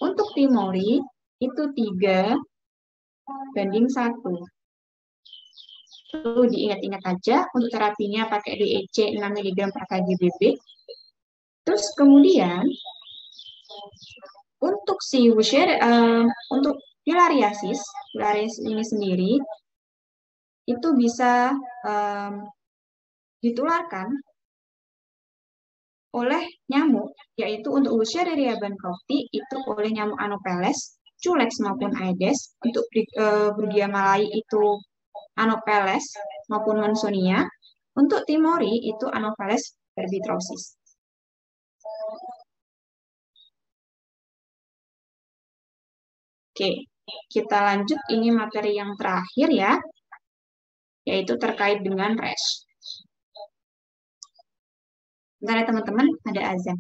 Untuk timori, itu 3:1. Itu diingat-ingat aja, untuk terapinya pakai DEC 6 mg per kg/BB. Terus kemudian, untuk untuk filariasis ini sendiri, itu bisa ditularkan oleh nyamuk, yaitu untuk Wuchereria bancrofti itu oleh nyamuk Anopheles, Culex maupun Aedes. Untuk Brugia malai itu Anopheles maupun Mansonia. Untuk timori itu Anopheles herbitrosis. Oke, kita lanjut, ini materi yang terakhir ya, yaitu terkait dengan rash. Bentar ya teman-teman, ada azan.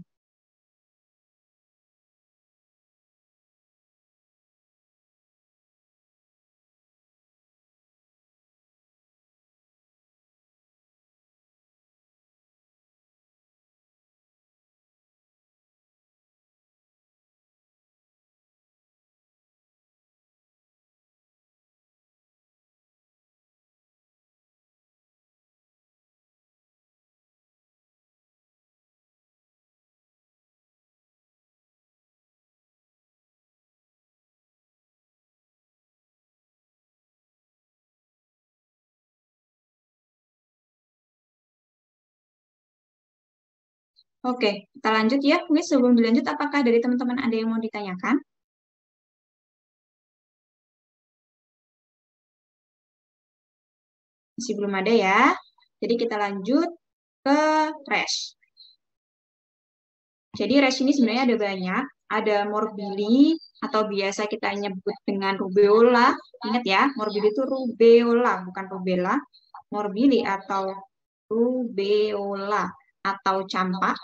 Oke, kita lanjut ya. Miss, sebelum dilanjut, apakah dari teman-teman ada yang mau ditanyakan? Masih belum ada ya. Jadi kita lanjut ke rash. Jadi rash ini sebenarnya ada banyak. Ada morbili atau biasa kita nyebut dengan rubeola. Ingat ya, morbili itu rubeola, bukan rubella. Morbili atau rubeola atau campak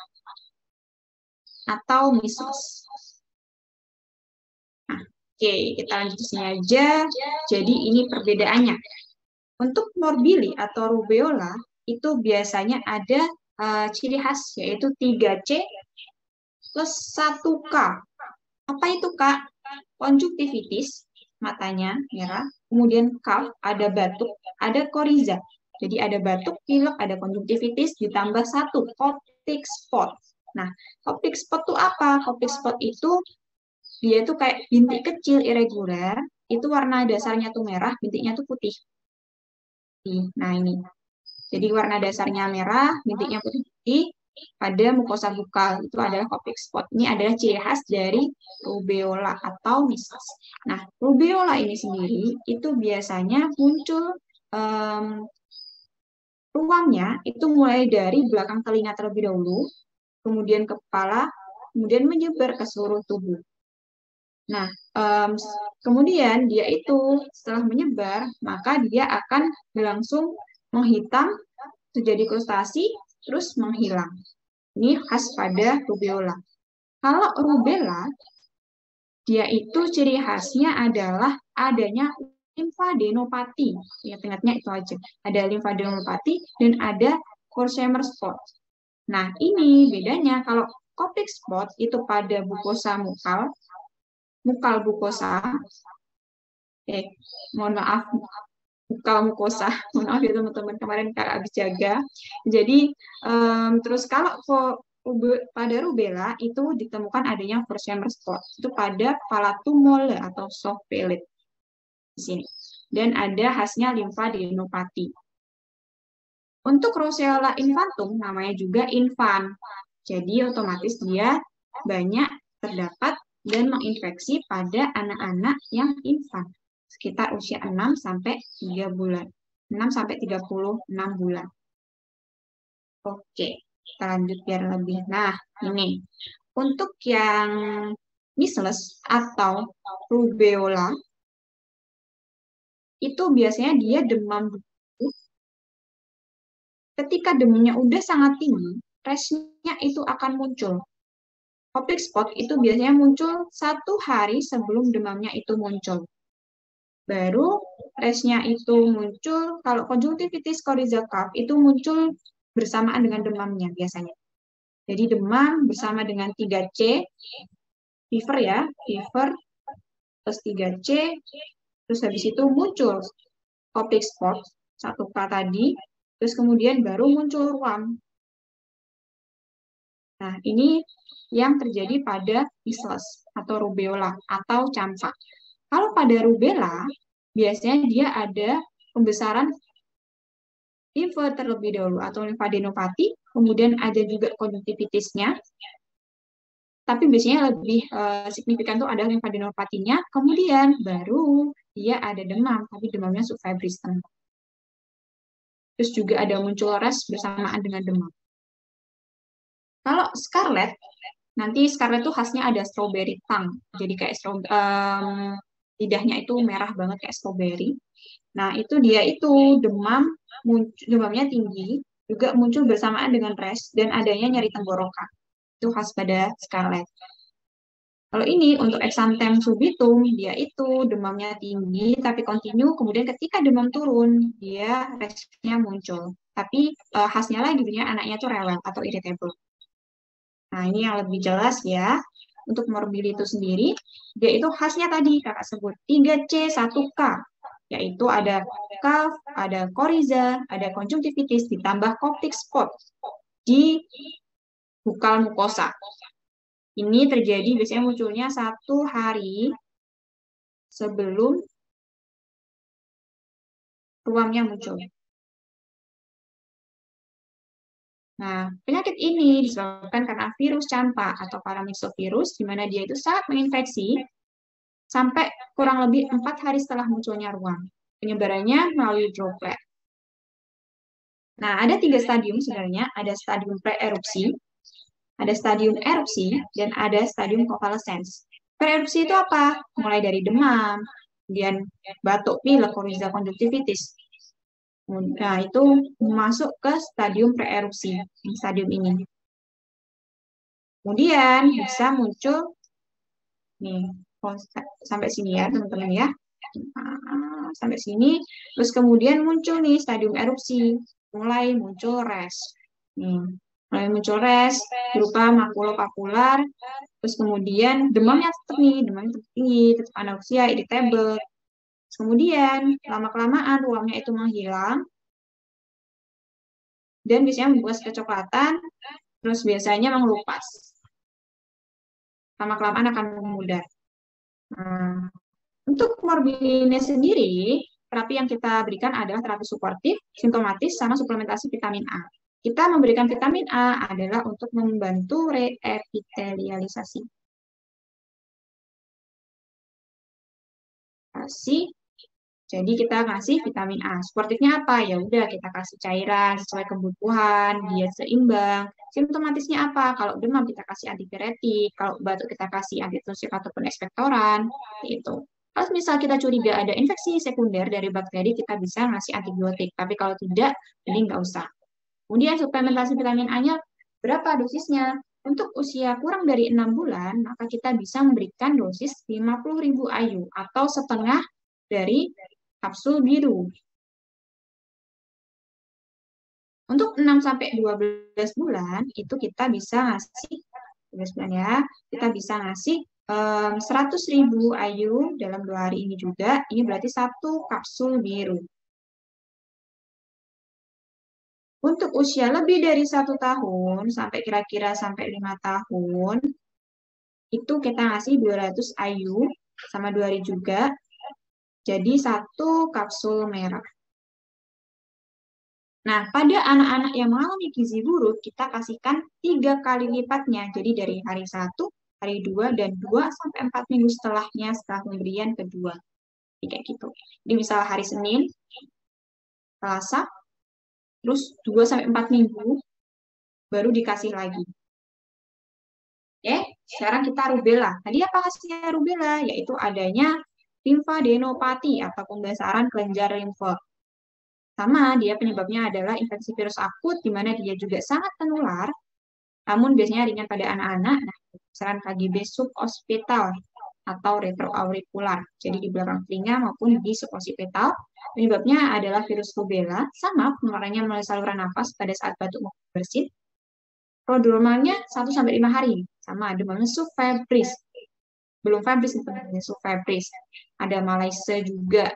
atau measles. Nah, oke, kita lanjut ke sini aja. Jadi ini perbedaannya. Untuk morbili atau rubeola itu biasanya ada ciri khas, yaitu 3C plus 1K. Apa itu, Kak? Konjuktivitis, matanya merah, kemudian cough, ada batuk, ada koriza. Jadi ada batuk, pilek, ada konjuktivitis, ditambah 1, coptic spot. Nah, coptic spot itu apa? Coptic spot itu dia itu kayak bintik kecil irregular, itu warna dasarnya tuh merah, bintiknya tuh putih. Nah, ini. Jadi warna dasarnya merah, bintiknya putih-putih, pada mukosa bukal. Itu adalah coptic spot. Ini adalah ciri khas dari rubeola atau measles. Nah, rubeola ini sendiri itu biasanya muncul ruamnya itu mulai dari belakang telinga terlebih dahulu, kemudian ke kepala, kemudian menyebar ke seluruh tubuh. Nah, kemudian dia itu setelah menyebar, maka dia akan langsung menghitam, terjadi krustasi, terus menghilang. Ini khas pada rubeola. Kalau rubella, dia itu ciri khasnya adalah adanya limfadenopati. Ingat-ingatnya itu aja. Ada limfadenopati dan ada Horsheimer spot. Nah, ini bedanya. Kalau coptic spot itu pada mukosa mukal mukosa. Mohon maaf, mukal mukosa. Mohon maaf ya teman-teman, kemarin Kak habis jaga. Jadi, terus kalau pada rubella itu ditemukan adanya Horsheimer spot. Itu pada palatumole atau soft pellet di sini. Dan ada khasnya limfadenopati. Untuk Roseola infantum namanya juga infan. Jadi otomatis dia banyak terdapat dan menginfeksi pada anak-anak yang infan, sekitar usia 6 sampai 3 bulan. 6 sampai 36 bulan. Oke, kita lanjut biar lebih. Nah, ini. Untuk yang measles atau rubeola, itu biasanya dia demam dulu. Ketika demamnya udah sangat tinggi, rashnya itu akan muncul. Coptic spot itu biasanya muncul 1 hari sebelum demamnya itu muncul. Baru rashnya itu muncul, kalau conjunctivitis coryza cough itu muncul bersamaan dengan demamnya biasanya. Jadi demam bersama dengan 3C, fever ya, fever, terus 3C, terus habis itu muncul Coptic spot, 1K tadi, terus kemudian baru muncul ruam. Nah, ini yang terjadi pada measles atau rubeola atau campak. Kalau pada rubella, biasanya dia ada pembesaran limfe terlebih dahulu atau limfadenopati, kemudian ada juga konjungtivitisnya, tapi biasanya lebih signifikan tuh ada limfadenopatinya, kemudian baru dia ada demam, tapi demamnya subfebris. Terus juga ada muncul rash bersamaan dengan demam. Kalau scarlet, nanti scarlet tuh khasnya ada strawberry tongue, jadi kayak lidahnya itu merah banget kayak strawberry. Nah, itu dia itu demamnya tinggi, juga muncul bersamaan dengan rash dan adanya nyeri tenggorokan. Itu khas pada scarlet. Kalau ini untuk exanthem subitum, dia itu demamnya tinggi tapi kontinu, kemudian ketika demam turun, dia rashnya muncul. Tapi khasnya lagi dia anaknya tuh rewel atau irritable. Nah, ini yang lebih jelas ya. Untuk morbility itu sendiri, dia itu khasnya tadi kakak sebut 3C 1K, yaitu ada cough, ada coryza, ada conjunctivitis, ditambah coptic spot di bukal mukosa. Ini terjadi biasanya munculnya 1 hari sebelum ruamnya muncul. Nah, penyakit ini disebabkan karena virus campak atau paramyxovirus, di mana dia itu sangat menginfeksi sampai kurang lebih 4 hari setelah munculnya ruam. Penyebarannya melalui droplet. Nah, ada 3 stadium sebenarnya. Ada stadium pre-erupsi, ada stadium erupsi, dan ada stadium convalescence. Pre-erupsi itu apa? Mulai dari demam, kemudian batuk pilek, coryza conjunctivitis. Nah, itu masuk ke stadium pre-erupsi, stadium ini. Kemudian bisa muncul, nih, sampai sini ya teman-teman ya. Sampai sini, terus kemudian muncul nih stadium erupsi, mulai muncul rash. Mulai muncul rash berupa makulopapular, terus kemudian demamnya tetap tinggi, tetap anoreksia, irritable. Terus kemudian lama-kelamaan ruamnya itu menghilang, dan biasanya membuat kecoklatan, terus biasanya mengelupas. Lama-kelamaan akan memudar. Nah, untuk morbility sendiri, terapi yang kita berikan adalah terapi suportif, simptomatis, sama suplementasi vitamin A. Kita memberikan vitamin A adalah untuk membantu reepitelialisasi. Jadi kita kasih vitamin A. Suportifnya apa? Ya udah kita kasih cairan sesuai kebutuhan, diet seimbang. Simptomatisnya apa? Kalau demam kita kasih antipiretik, kalau batuk kita kasih antitusif ataupun ekspektoran, itu. Kalau misal kita curiga ada infeksi sekunder dari bakteri, kita bisa ngasih antibiotik. Tapi kalau tidak, jadi nggak usah. Kemudian suplementasi vitamin A-nya berapa dosisnya? Untuk usia kurang dari 6 bulan, maka kita bisa memberikan dosis 50.000 IU atau setengah dari kapsul biru. Untuk 6-12 bulan, itu kita bisa ngasih, 12 bulan ya, kita bisa ngasih 100.000 IU dalam 2 hari ini juga. Ini berarti 1 kapsul biru. Untuk usia lebih dari 1 tahun, sampai kira-kira sampai 5 tahun, itu kita ngasih 200 IU, sama 2 hari juga, jadi 1 kapsul merah. Nah, pada anak-anak yang mengalami gizi buruk, kita kasihkan 3 kali lipatnya. Jadi dari hari 1, hari 2, dan 2-4 minggu setelahnya, setelah pemberian kedua. Jadi kayak gitu. Jadi misal hari Senin, Selasa, terus 2-4 minggu, baru dikasih lagi. Oke, Sekarang kita rubella. Tadi apa hasilnya rubella? Yaitu adanya limfadenopati atau pembesaran kelenjar limfe. Sama, dia penyebabnya adalah infeksi virus akut, di mana dia juga sangat menular, namun biasanya ringan pada anak-anak. Nah, pembesaran KGB suboccipital atau retroaurikular, jadi di belakang telinga maupun di suboccipital. Penyebabnya adalah virus rubella, sama penularannya melalui saluran nafas pada saat batuk maupun bersin. Prodromalnya 1-5 hari, sama demamnya subfebris. Belum febris, itu subfebris. Ada malaise juga,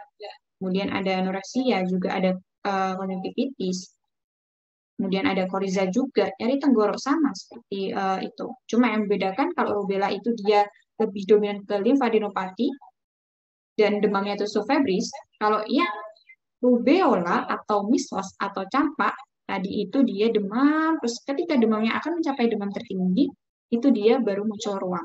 kemudian ada anoreksia, juga ada konjungtivitis. Kemudian ada koriza juga, nyeri tenggorok sama seperti itu. Cuma yang membedakan kalau rubella itu dia lebih dominan ke limfadenopati dan demamnya itu subfebris. Kalau yang rubeola atau measles atau campak tadi itu dia demam, terus ketika demamnya akan mencapai demam tertinggi, itu dia baru muncul ruam.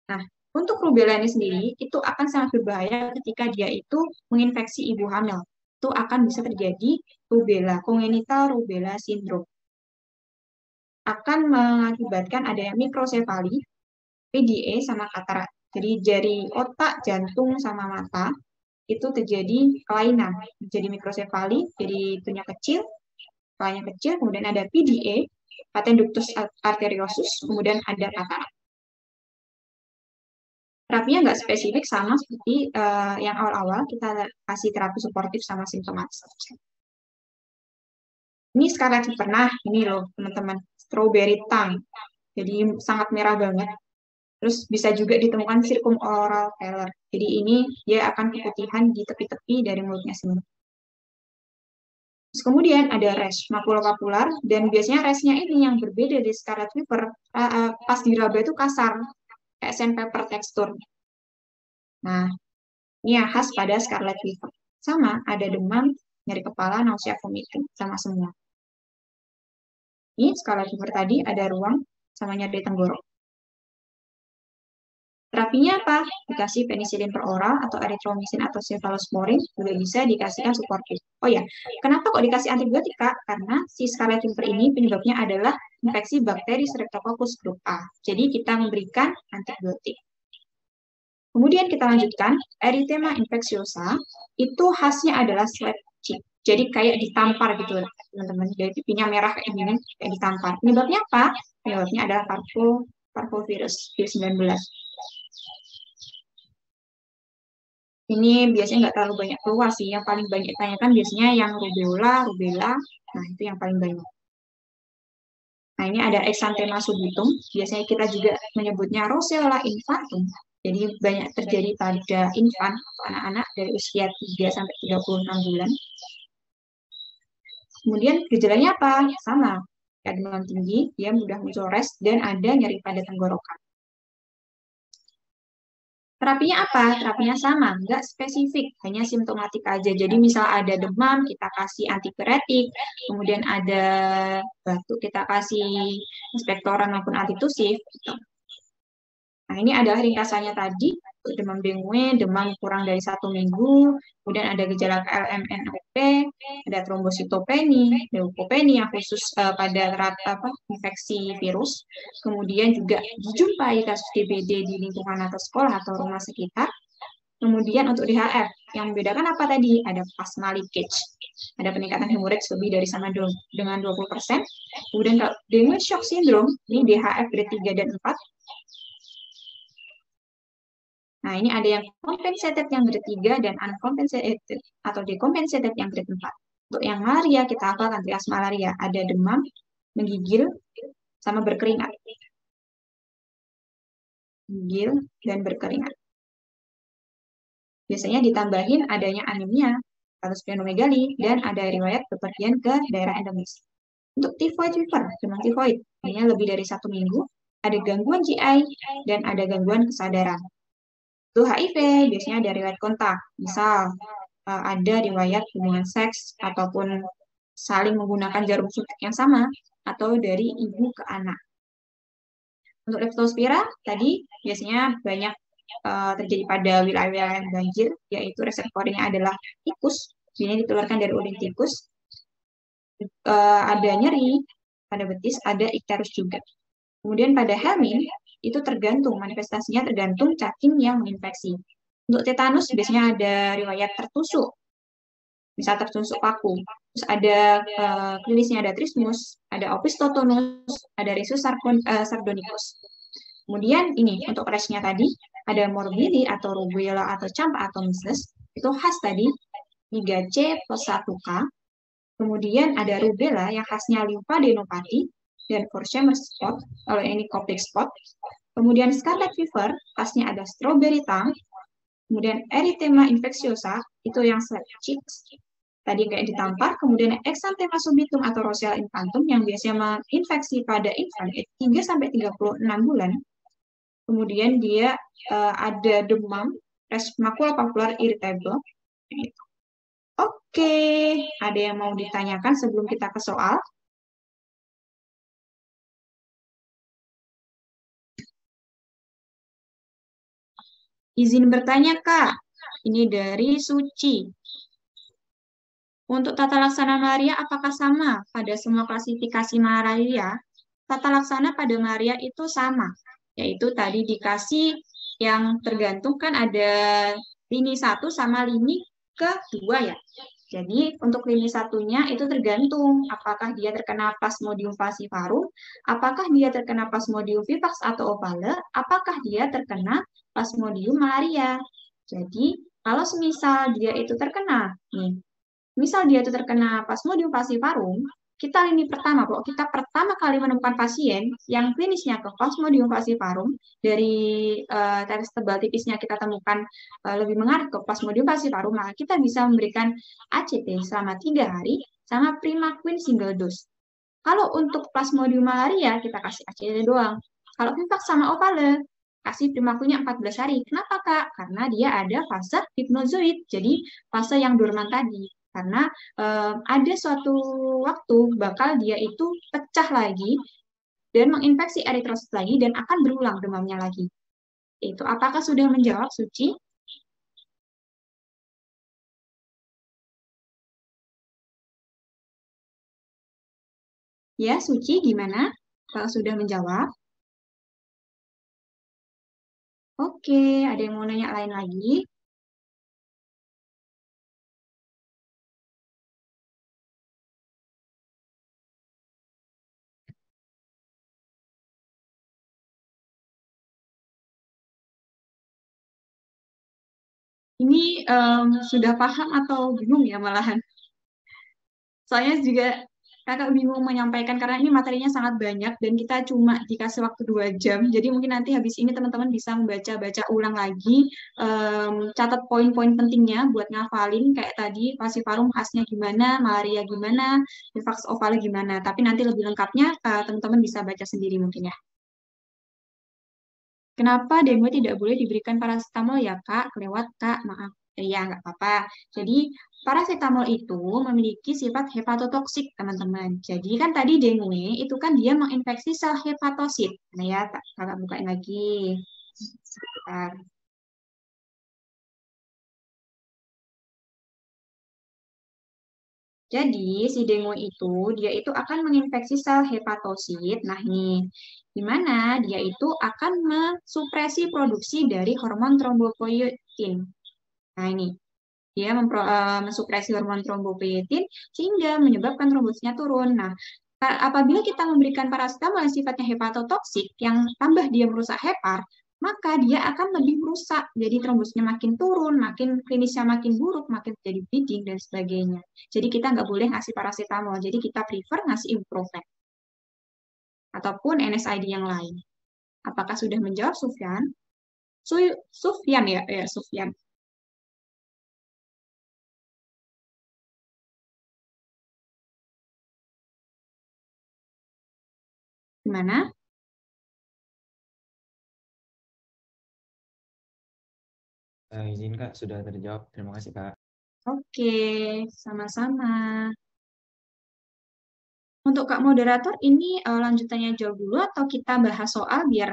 Nah, untuk rubella ini sendiri, itu akan sangat berbahaya ketika dia itu menginfeksi ibu hamil. Itu akan bisa terjadi rubella, congenital rubella syndrome. Akan mengakibatkan adanya mikrosefali, PDA, sama katarak. Jadi jari otak, jantung, sama mata, itu terjadi kelainan. Jadi mikrosefali, jadi itunya kecil, kelainan kecil, kemudian ada PDA, patent ductus arteriosus, kemudian ada katarak. Terapinya nggak spesifik, sama seperti yang awal-awal, kita kasih terapi suportif sama simptomatis. Ini Scarlet Fever, nah ini loh teman-teman, strawberry tongue, jadi sangat merah banget. Terus bisa juga ditemukan circumoral pallor, jadi ini dia akan keputihan di tepi-tepi dari mulutnya sendiri. Terus kemudian ada rash makulopapular, dan biasanya rashnya ini yang berbeda di Scarlet Fever, pas diraba itu kasar, kayak sandpaper tekstur. Nah, ini yang khas pada Scarlet Fever. Sama, ada demam, nyeri kepala, nausea, vomiting, sama semua. Ini Scarlet Fever tadi ada ruam sama nyeri tenggorok. Terapinya apa? Dikasih penisilin per oral atau erythromycin atau cephalosporin, juga bisa dikasihkan suportif. Oh ya, kenapa kok dikasih antibiotika? Karena si Scarlet Fever ini penyebabnya adalah infeksi bakteri Streptococcus grup A. Jadi kita memberikan antibiotik. Kemudian kita lanjutkan, erythema infecciosa, itu khasnya adalah slap cheek. Jadi kayak ditampar gitu, teman-teman. Jadi pipinya merah kayak gini, kayak ditampar. Penyebabnya apa? Penyebabnya adalah parvovirus, virus 19. Ini biasanya nggak terlalu banyak keluar sih. Yang paling banyak ditanyakan biasanya yang rubella. Nah, itu yang paling banyak. Nah, ini ada exanthema subitum. Biasanya kita juga menyebutnya Roseola infantum. Jadi banyak terjadi pada infan atau anak-anak dari usia 3-36 bulan. Kemudian gejalanya apa? Sama. Ada demam tinggi, dia mudah muncul rash, dan ada nyeri pada tenggorokan. Terapinya apa? Terapinya sama, nggak spesifik, hanya simptomatik aja. Jadi misal ada demam, kita kasih antipiretik, kemudian ada batuk, kita kasih inspektoran maupun antitusif. Gitu. Nah, ini adalah ringkasannya tadi, demam dengue, demam kurang dari 1 minggu, kemudian ada gejala LMNOP, ada trombositopeni, leukopeni yang khusus pada infeksi virus, kemudian juga dijumpai kasus DBD di lingkungan atau sekolah atau rumah sekitar. Kemudian untuk DHF, yang membedakan apa tadi? Ada plasma leakage, ada peningkatan hemorrhage lebih dari sama dengan 20%. Kemudian kalau dengue shock syndrome, ini DHF grade 3 dan 4. Nah, ini ada yang compensated yang grade 3 dan uncompensated atau decompensated yang grade 4. Untuk yang malaria, kita hafalkan trias malaria. Ada demam, menggigil, sama berkeringat. Menggigil dan berkeringat. Biasanya ditambahin adanya anemia atau splenomegali dan ada riwayat bepergian ke daerah endemis. Untuk typhoid fever, demam typhoid, ini lebih dari 1 minggu, ada gangguan GI dan ada gangguan kesadaran. Itu HIV, biasanya ada riwayat kontak. Misal, ada riwayat hubungan seks ataupun saling menggunakan jarum suntik yang sama atau dari ibu ke anak. Untuk leptospira, tadi biasanya banyak terjadi pada wilayah-wilayah yang banjir, yaitu reseptornya adalah tikus. Ini ditularkan dari urin tikus. Ada nyeri, pada betis ada ikterus juga. Kemudian pada helmin, itu tergantung, manifestasinya tergantung cacing yang menginfeksi. Untuk tetanus biasanya ada riwayat tertusuk, misal tertusuk paku. Terus ada klinisnya ada trismus, ada opistotonus, ada rhesus sardonicus. Kemudian ini untuk rasnya tadi ada morbili atau rubella atau campak atau measles, itu khas tadi 3C plus 1K. Kemudian ada rubella yang khasnya limfadenopati dan Forshamer spot, kalau ini Koplik spot. Kemudian scarlet fever, khasnya ada strawberry tongue. Kemudian erythema infecciosa, itu yang slap cheeks, tadi kayak ditampar. Kemudian exanthema subitum atau Rosella infantum yang biasanya menginfeksi pada infant 3-36 bulan. Kemudian dia ada demam, rash maculopapular irritable. Oke, ada yang mau ditanyakan sebelum kita ke soal? Izin bertanya, Kak. Ini dari Suci. Untuk tata laksana malaria apakah sama pada semua klasifikasi malaria? Tata laksana pada malaria itu sama, yaitu tadi dikasih yang tergantung kan ada lini 1 sama lini kedua ya. Jadi untuk lini satunya itu tergantung apakah dia terkena Plasmodium falciparum, apakah dia terkena Plasmodium vivax atau ovale, apakah dia terkena Plasmodium malaria. Jadi kalau semisal dia itu terkena, misal dia itu terkena Plasmodium falciparum, kita lini pertama, kalau kita pertama kali menemukan pasien yang klinisnya ke Plasmodium falciparum, dari tes tebal tipisnya kita temukan lebih mengarah ke Plasmodium falciparum, maka kita bisa memberikan ACT selama 3 hari sama Primaquine single dose. Kalau untuk Plasmodium malaria, kita kasih ACT doang. Kalau Vivax sama Ovale, kasih Primaquine 14 hari. Kenapa, Kak? Karena dia ada fase hipnozoid, jadi fase yang dorman tadi. Karena ada suatu waktu bakal dia itu pecah lagi dan menginfeksi eritrosit lagi dan akan berulang demamnya lagi. Itu apakah sudah menjawab, Suci? Ya, Suci gimana? Kalau sudah menjawab? Oke, ada yang mau nanya lain lagi? Ini sudah paham atau bingung ya malahan? Soalnya juga kakak bingung menyampaikan karena ini materinya sangat banyak dan kita cuma dikasih waktu 2 jam. Jadi mungkin nanti habis ini teman-teman bisa membaca-baca ulang lagi, catat poin-poin pentingnya buat ngafalin kayak tadi falciparum khasnya gimana, malaria gimana, Vivax ovale gimana. Tapi nanti lebih lengkapnya teman-teman bisa baca sendiri mungkin ya. Kenapa dengue tidak boleh diberikan paracetamol ya, Kak? Kelewat, Kak. Maaf. Ya, nggak apa-apa. Jadi, paracetamol itu memiliki sifat hepatotoksik, teman-teman. Jadi, kan tadi dengue itu kan dia menginfeksi sel hepatosit. Nah ya, kakak bukain lagi. Sebentar. Jadi, si dengue itu, dia itu akan menginfeksi sel hepatosit. Nah, nih, di mana dia itu akan mensupresi produksi dari hormon trombopoietin. Nah, ini, dia mensupresi hormon trombopoietin sehingga menyebabkan trombositnya turun. Nah, apabila kita memberikan paracetamol yang sifatnya hepatotoksik, yang tambah dia merusak hepar, maka dia akan lebih merusak. Jadi trombositnya makin turun, makin klinisnya makin buruk, makin jadi bleeding dan sebagainya. Jadi kita nggak boleh ngasih paracetamol. Jadi kita prefer ngasih ibuprofen ataupun NSAID yang lain. Apakah sudah menjawab, Sufyan? Sufyan ya, Sufyan. Gimana? Izin Kak, sudah terjawab. Terima kasih Kak. Oke, sama-sama. Untuk Kak Moderator, ini lanjutannya jauh dulu atau kita bahas soal biar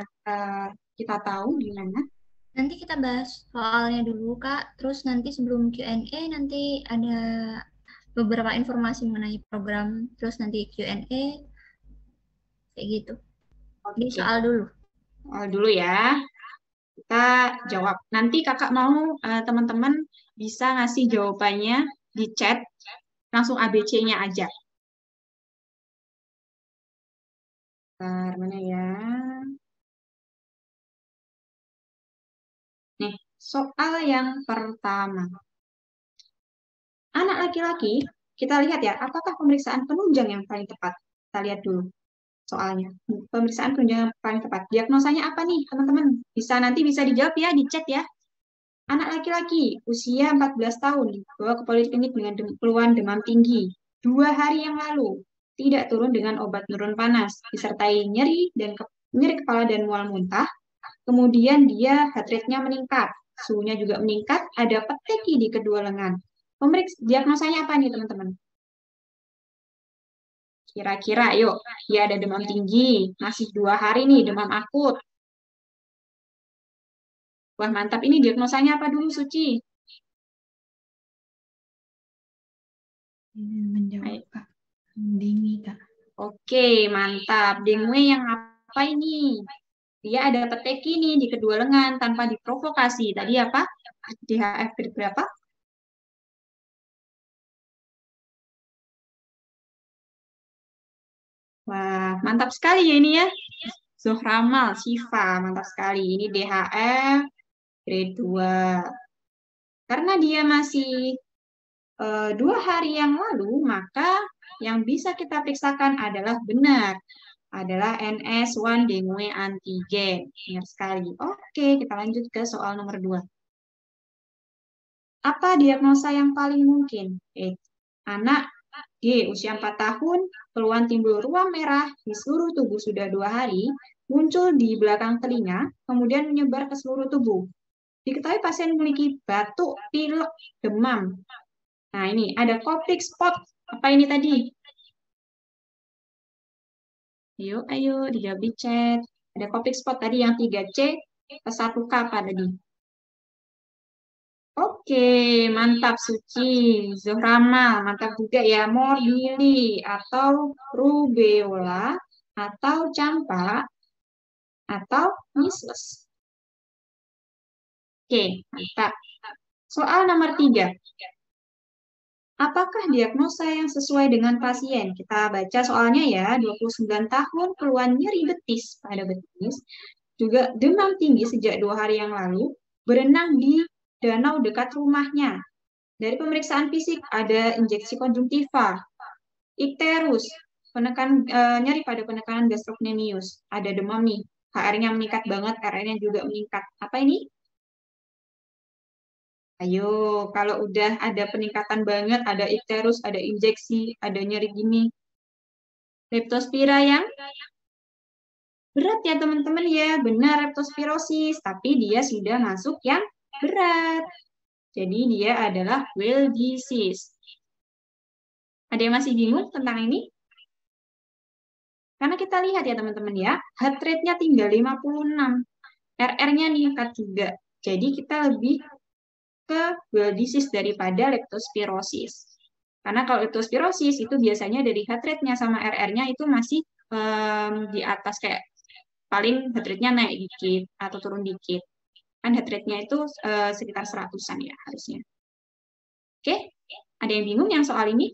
kita tahu gimana? Nanti kita bahas soalnya dulu, Kak. Terus nanti sebelum Q&A nanti ada beberapa informasi mengenai program. Terus nanti Q&A. Kayak gitu. Jadi Oke, soal dulu. dulu ya. Kita jawab. Nanti kakak mau teman-teman bisa ngasih jawabannya di chat, langsung ABC-nya aja. Bentar, mana ya? Nih, soal yang pertama. Anak laki-laki, kita lihat ya, apakah pemeriksaan penunjang yang paling tepat? Kita lihat dulu soalnya. Pemeriksaan penunjang yang paling tepat. Diagnosanya apa nih, teman-teman? Nanti bisa dijawab ya di chat ya. Anak laki-laki usia 14 tahun dibawa ke poliklinik dengan keluhan demam tinggi 2 hari yang lalu. Tidak turun dengan obat penurun panas, disertai nyeri nyeri kepala dan mual muntah. Kemudian dia heart rate-nya meningkat, suhunya juga meningkat, ada peteki di kedua lengan. Diagnosanya apa nih teman-teman? Kira-kira, yuk, dia ada demam tinggi, masih 2 hari nih demam akut. Wah mantap, ini diagnosanya apa dulu Suci? Menjawab Kak. Dengue Kak. Oke, mantap. Dengue yang apa ini? Dia ada peteki nih di kedua lengan tanpa diprovokasi. Tadi apa? DHF berapa? Wah, mantap sekali ya ini ya. Zohramal, Syifa, mantap sekali. Ini DHF grade 2. Karena dia masih 2 hari yang lalu, maka yang bisa kita periksakan adalah benar. Adalah NS1 dengue antigen. Benar sekali. Oke, kita lanjut ke soal nomor 2. Apa diagnosa yang paling mungkin? Anak G, usia 4 tahun, keluhan timbul ruam merah di seluruh tubuh sudah 2 hari, muncul di belakang telinga, kemudian menyebar ke seluruh tubuh. Diketahui pasien memiliki batuk, pilek, demam. Nah, ini ada Koplik spot. Apa ini tadi? Ayo, dijawab di chat. Ada Koplik spot tadi yang 3C ke 1K apa tadi? Oke, mantap Suci. Zohrama, mantap juga ya. Morbilli atau rubeola atau campak atau measles. Oke, mantap. Soal nomor 3. Apakah diagnosa yang sesuai dengan pasien? Kita baca soalnya ya, 29 tahun, keluhan nyeri betis pada betis, juga demam tinggi sejak 2 hari yang lalu, berenang di danau dekat rumahnya. Dari pemeriksaan fisik ada injeksi konjungtiva, ikterus, nyeri pada penekanan gastrocnemius, ada demam nih, HR-nya meningkat banget, RR-nya juga meningkat. Apa ini? Ayo, kalau udah ada peningkatan banget, ada ikterus, ada injeksi, ada nyeri gini. Leptospira yang berat ya teman-teman ya, benar leptospirosis, tapi dia sudah masuk yang berat. Jadi dia adalah Well disease. Ada yang masih bingung tentang ini? Karena kita lihat ya teman-teman ya, heart rate-nya tinggal 56, RR-nya meningkat juga. Jadi kita lebih ke well disease daripada leptospirosis. Karena kalau leptospirosis itu biasanya dari heart rate-nya sama RR-nya itu masih di atas kayak paling heart rate-nya naik dikit atau turun dikit. Kan heart rate-nya itu sekitar 100-an ya harusnya. Oke, ada yang bingung yang soal ini?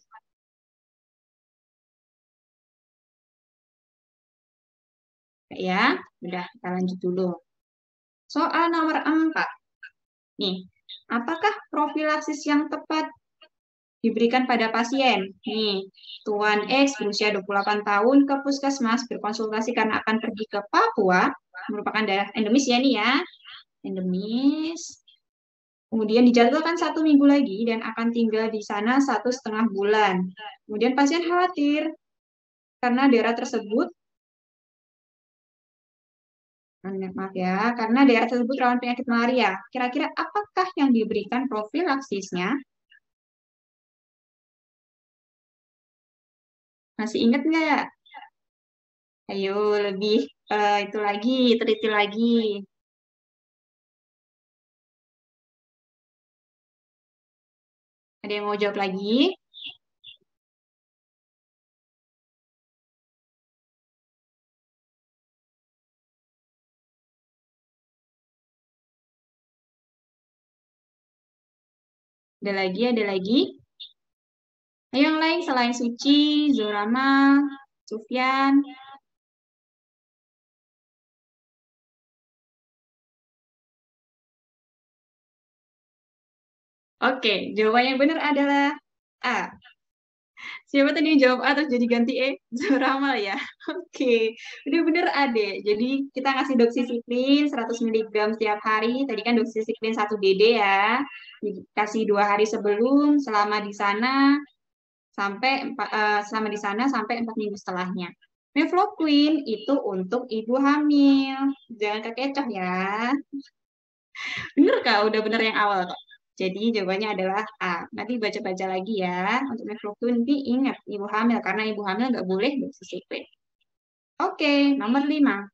Ya, udah kita lanjut dulu. Soal nomor 4. Nih, apakah profilaksis yang tepat diberikan pada pasien? Nih, Tuan X berusia 28 tahun ke puskesmas berkonsultasi karena akan pergi ke Papua, merupakan daerah endemis ya nih ya, endemis. Kemudian dijadwalkan 1 minggu lagi dan akan tinggal di sana 1,5 bulan. Kemudian pasien khawatir karena daerah tersebut maaf ya, karena daerah tersebut rawan penyakit malaria. Kira-kira apakah yang diberikan profilaksisnya? Masih ingat nggak? Ayo lebih itu lagi, teliti lagi. Ada yang mau jawab lagi? Ada lagi. Ayo yang lain selain Suci, Zorama, Sufyan. Oke, jawaban yang benar adalah A. Siapa tadi yang jawab A terus jadi ganti E? Zoramal ya. Oke, benar-benar A deh. Jadi kita ngasih doksisiklin 100 mg setiap hari. Tadi kan doksisiklin 1 DD ya. Dikasih 2 hari sebelum, selama di sana sampai 4 minggu setelahnya. Mefloquine itu untuk ibu hamil. Jangan kekecoh ya. Bener kak, udah bener yang awal kok. Jadi jawabannya adalah A. Nanti baca-baca lagi ya. Untuk mefloquine nanti ingat ibu hamil, karena ibu hamil nggak boleh doksisiklin. Oke, nomor 5.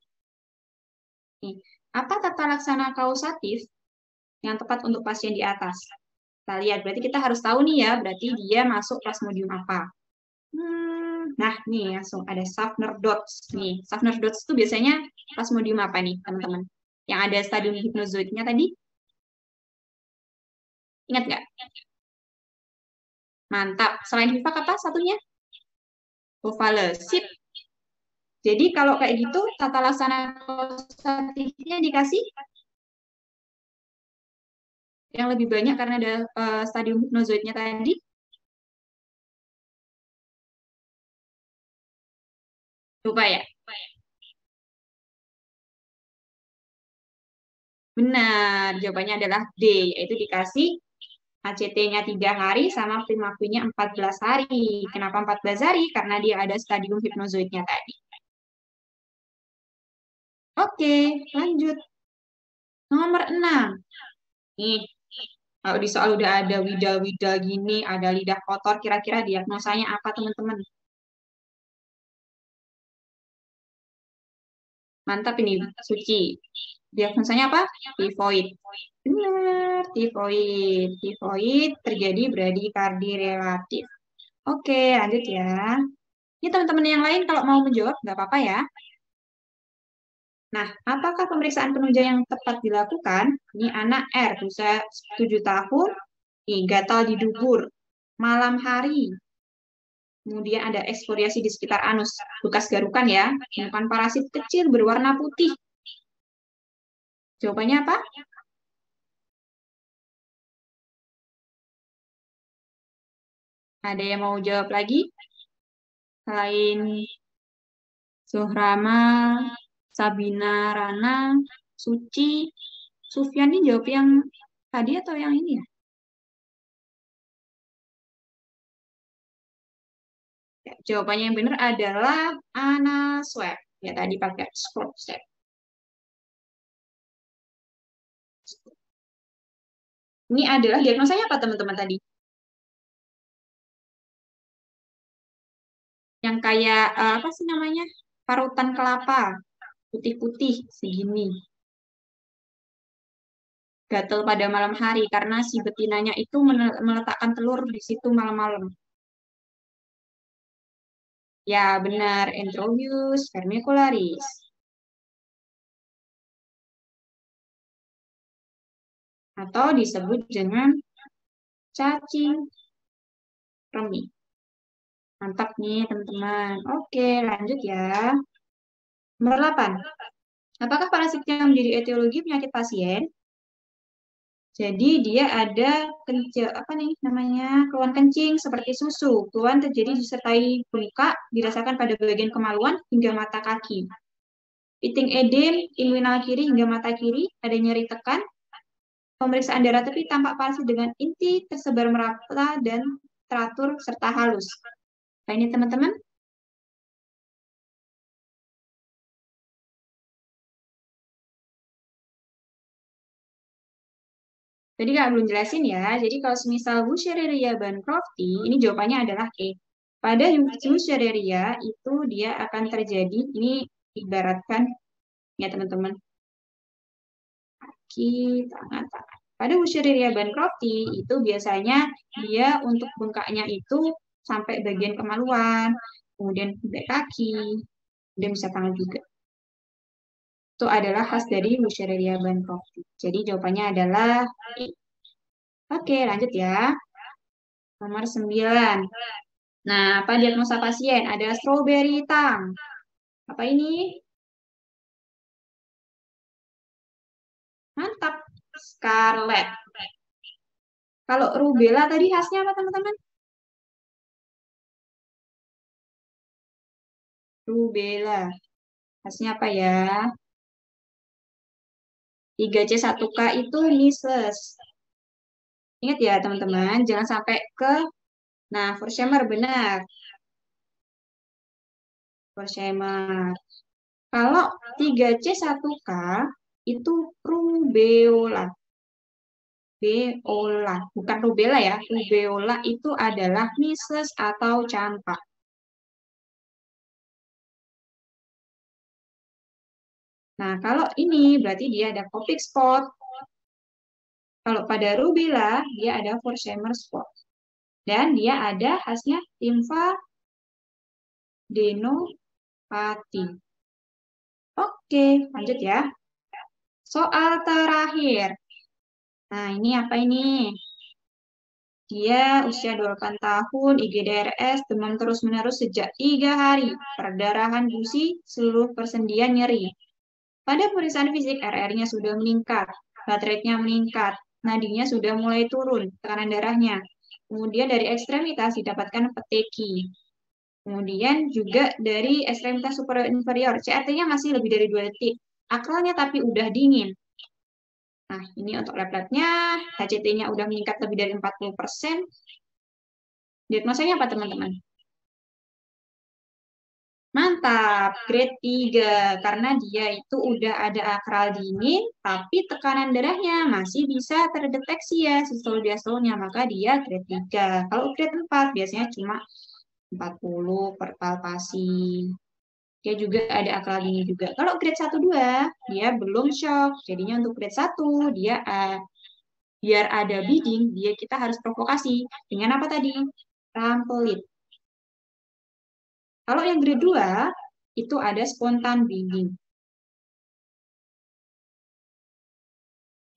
Nih, apa tata laksana kausatif yang tepat untuk pasien di atas? Kita lihat, berarti kita harus tahu nih ya, berarti dia masuk plasmodium apa. Nah, nih langsung ada Schaffner dots. Nih, Schaffner dots itu biasanya plasmodium apa nih, teman-teman? Yang ada stadium hipnozoidnya tadi? Ingat nggak? Mantap. Selain HIVAC apa satunya? Ovales. Sip. Jadi kalau kayak gitu, tata laksana kausatifnya dikasih yang lebih banyak karena ada stadium hipnozoidnya tadi. Lupa ya? Benar, jawabannya adalah D, yaitu dikasih ACT-nya 3 hari sama Primaquine-nya 14 hari. Kenapa 14 hari? Karena dia ada stadium hipnozoidnya tadi. Oke, lanjut. Nomor 6. Nih, kalau di soal udah ada widal-widal gini, ada lidah kotor, kira-kira diagnosanya apa teman-teman? Mantap ini, Suci. Diagnosanya apa? Tifoid. Benar, tifoid. Tifoid terjadi bradikardi relatif. Oke, lanjut ya. Ini teman-teman yang lain kalau mau menjawab, nggak apa-apa ya. Nah, apakah pemeriksaan penunjang yang tepat dilakukan? Ini anak R, usia 7 tahun, nih, gatal di dubur, malam hari. Kemudian ada eksporiasi di sekitar anus, bekas garukan ya, bukan parasit kecil berwarna putih. Jawabannya apa? Ada yang mau jawab lagi? Selain Zohrama, Sabina, Rana, Suci, Sufyan ini jawab yang tadi atau yang ini ya? Ya, jawabannya yang benar adalah anal swab. Ya, tadi pakai swab. Ini adalah diagnosanya apa teman-teman tadi? Yang kayak apa sih namanya? Parutan kelapa, putih-putih segini. Gatal pada malam hari karena si betinanya itu meletakkan telur di situ malam-malam. Ya, benar, Enterobius vermicularis. Atau disebut dengan cacing kremi. Mantap nih, teman-teman. Oke, lanjut ya. Nomor 8. Apakah parasit yang menjadi etiologi penyakit pasien? Jadi dia ada apa nih namanya keluhan kencing seperti susu. Keluhan terjadi disertai luka dirasakan pada bagian kemaluan hingga mata kaki. Piting edem, inguinal kiri hingga mata kiri, ada nyeri tekan. Pemeriksaan darah tepi tampak parasit dengan inti tersebar merata dan teratur serta halus. Nah, ini teman-teman. Tadi Kak belum jelasin ya. Jadi kalau semisal Wuchereria bancrofti, ini jawabannya adalah E. Pada Wuchereria itu dia akan terjadi, ini ibaratkan, ya teman-teman, kaki, tangan. Pada Wuchereria bancrofti itu biasanya dia untuk bengkaknya itu sampai bagian kemaluan, kemudian sampai kaki, dan bisa tangan juga. Itu adalah khas dari Wuchereria bancrofti. Jadi jawabannya adalah E. Oke, lanjut ya. Nomor 9. Nah, apa diagnosa pasien? Ada strawberry tongue. Apa ini? Mantap. Scarlet. Kalau rubella tadi khasnya apa, teman-teman? Rubella. Khasnya apa ya? 3C1K itu measles. Ingat ya, teman-teman. Jangan sampai ke... Nah, Forshamer benar. Forshamer. Kalau 3C1K itu rubeola. Rubeola, bukan rubella ya. Rubeola itu adalah measles atau campak. Nah, kalau ini berarti dia ada Kopik spot. Kalau pada rubella, dia ada Forshamer spot. Dan dia ada khasnya lymphadenopathy. Oke, lanjut ya. Soal terakhir. Nah, ini apa ini? Dia usia 28 tahun, IGDRS, demam terus-menerus sejak 3 hari, perdarahan gusi, seluruh persendian nyeri. Pada pemeriksaan fisik, RR-nya sudah meningkat, heart rate-nya meningkat, nadinya sudah mulai turun, tekanan darahnya. Kemudian dari ekstremitas didapatkan peteki. Kemudian juga dari ekstremitas superior inferior, CRT-nya masih lebih dari 2 detik. Akralnya tapi udah dingin. Nah, ini untuk lab-labnya, HCT-nya udah meningkat lebih dari 40%. Diagnosanya apa, teman-teman? Mantap, grade 3. Karena dia itu udah ada akral dingin, tapi tekanan darahnya masih bisa terdeteksi ya, sistol-diastolnya, maka dia grade 3. Kalau grade 4, biasanya cuma 40 per palpasi. Dia juga ada akral dingin juga. Kalau grade 1-2, dia belum shock. Jadinya untuk grade 1, dia biar ada bleeding, kita harus provokasi. Dengan apa tadi? Rampelit. Kalau yang grade 2, itu ada spontan bleeding.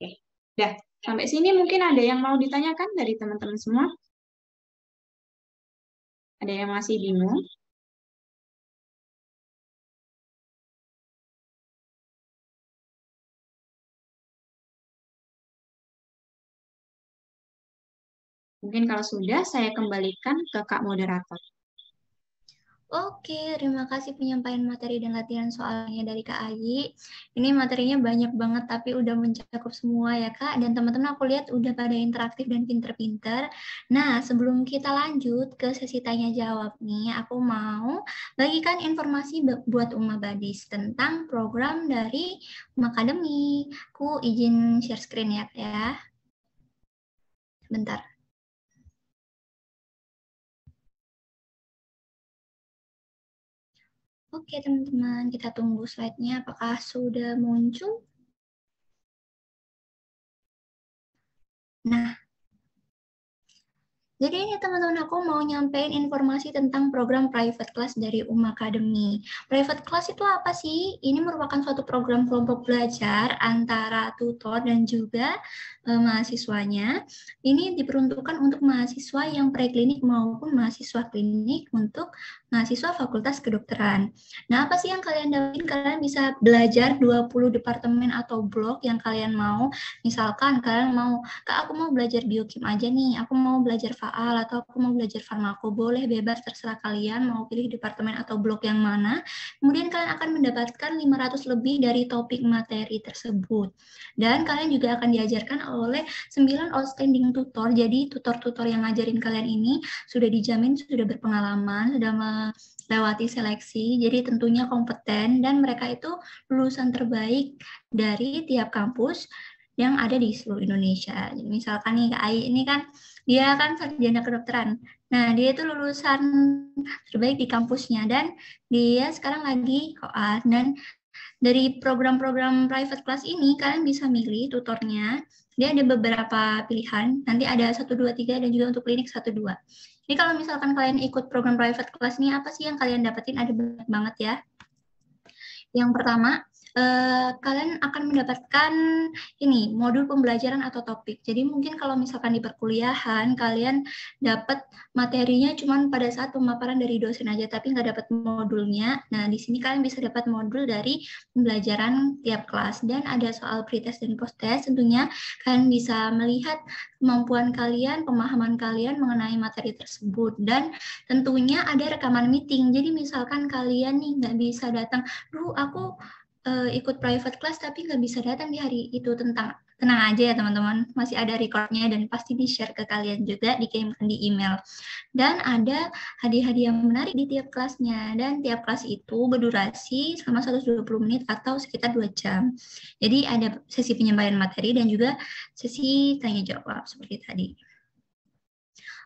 Oke, dah. Sampai sini mungkin ada yang mau ditanyakan dari teman-teman semua? Ada yang masih bingung? Mungkin kalau sudah, saya kembalikan ke Kak Moderator. Oke, terima kasih penyampaian materi dan latihan soalnya dari Kak Ayi. Ini materinya banyak banget tapi udah mencakup semua ya Kak. Dan teman-teman aku lihat udah pada interaktif dan pinter-pinter. Nah, sebelum kita lanjut ke sesi tanya jawab nih, aku mau bagikan informasi buat Uma Badis tentang program dari Uma Academy. Aku izin share screen ya Kak ya. Bentar. Oke teman-teman, kita tunggu slide-nya apakah sudah muncul. Nah, jadi ini teman-teman aku mau nyampein informasi tentang program private class dari Uma Academy. Private class itu apa sih? Ini merupakan suatu program kelompok belajar antara tutor dan juga mahasiswanya. Ini diperuntukkan untuk mahasiswa yang preklinik maupun mahasiswa klinik untuk mahasiswa fakultas kedokteran. Nah, apa sih yang kalian dapetin? Kalian bisa belajar 20 departemen atau blok yang kalian mau. Misalkan kalian mau, Kak aku mau belajar biokim aja nih, aku mau belajar atau aku mau belajar farmako, boleh bebas terserah kalian mau pilih departemen atau blok yang mana. Kemudian kalian akan mendapatkan 500 lebih dari topik materi tersebut. Dan kalian juga akan diajarkan oleh 9 outstanding tutor. Jadi tutor-tutor yang ngajarin kalian ini sudah dijamin sudah berpengalaman, sudah melewati seleksi, jadi tentunya kompeten dan mereka itu lulusan terbaik dari tiap kampus yang ada di seluruh Indonesia. Jadi misalkan nih Kak Ai ini kan dia kan sarjana kedokteran. Nah, dia itu lulusan terbaik di kampusnya dan dia sekarang lagi koas. Dan dari program-program private class ini kalian bisa milih tutornya. Dia ada beberapa pilihan. Nanti ada 1, 2, 3 dan juga untuk klinik 1, 2. Jadi kalau misalkan kalian ikut program private class ini apa sih yang kalian dapetin? Ada banyak banget ya. Yang pertama, kalian akan mendapatkan ini modul pembelajaran atau topik. Jadi mungkin kalau misalkan di perkuliahan kalian dapat materinya cuma pada saat pemaparan dari dosen aja, tapi nggak dapat modulnya. Nah, di sini kalian bisa dapat modul dari pembelajaran tiap kelas, dan ada soal pretest dan post-test. Tentunya kalian bisa melihat kemampuan kalian, pemahaman kalian mengenai materi tersebut, dan tentunya ada rekaman meeting. Jadi misalkan kalian nih nggak bisa datang, aku ikut private class tapi nggak bisa datang di hari itu, tenang aja ya teman-teman, masih ada recordnya dan pasti di-share ke kalian juga, dikirimkan di email. Dan ada hadiah-hadiah yang menarik di tiap kelasnya, dan tiap kelas itu berdurasi selama 120 menit atau sekitar 2 jam. Jadi ada sesi penyampaian materi dan juga sesi tanya jawab seperti tadi.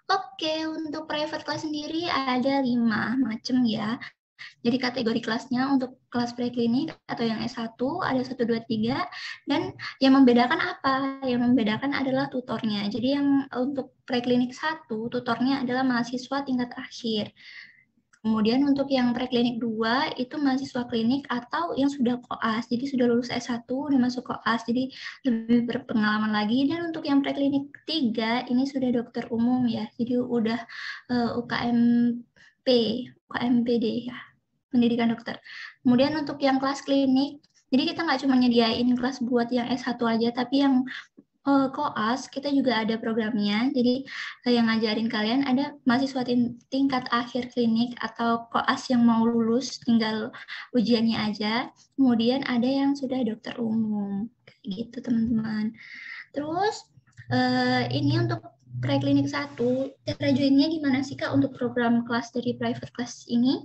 Oke, untuk private class sendiri ada 5 macam ya. Jadi kategori kelasnya untuk kelas preklinik atau yang S1 ada 1, 2, 3, dan yang membedakan apa? Yang membedakan adalah tutornya. Jadi yang untuk preklinik 1, tutornya adalah mahasiswa tingkat akhir. Kemudian untuk yang preklinik 2 itu mahasiswa klinik atau yang sudah koas, jadi sudah lulus S1 udah masuk koas, jadi lebih berpengalaman lagi. Dan untuk yang preklinik 3 ini sudah dokter umum ya, jadi udah UKMPD ya, pendidikan dokter. Kemudian untuk yang kelas klinik, jadi kita nggak cuma nyediain kelas buat yang S1 aja, tapi yang koas kita juga ada programnya. Jadi yang ngajarin kalian ada mahasiswa tingkat akhir klinik atau koas yang mau lulus tinggal ujiannya aja. Kemudian ada yang sudah dokter umum, kayak gitu teman-teman. Terus ini untuk preklinik 1, cara joinnya gimana sih Kak untuk program kelas dari private class ini?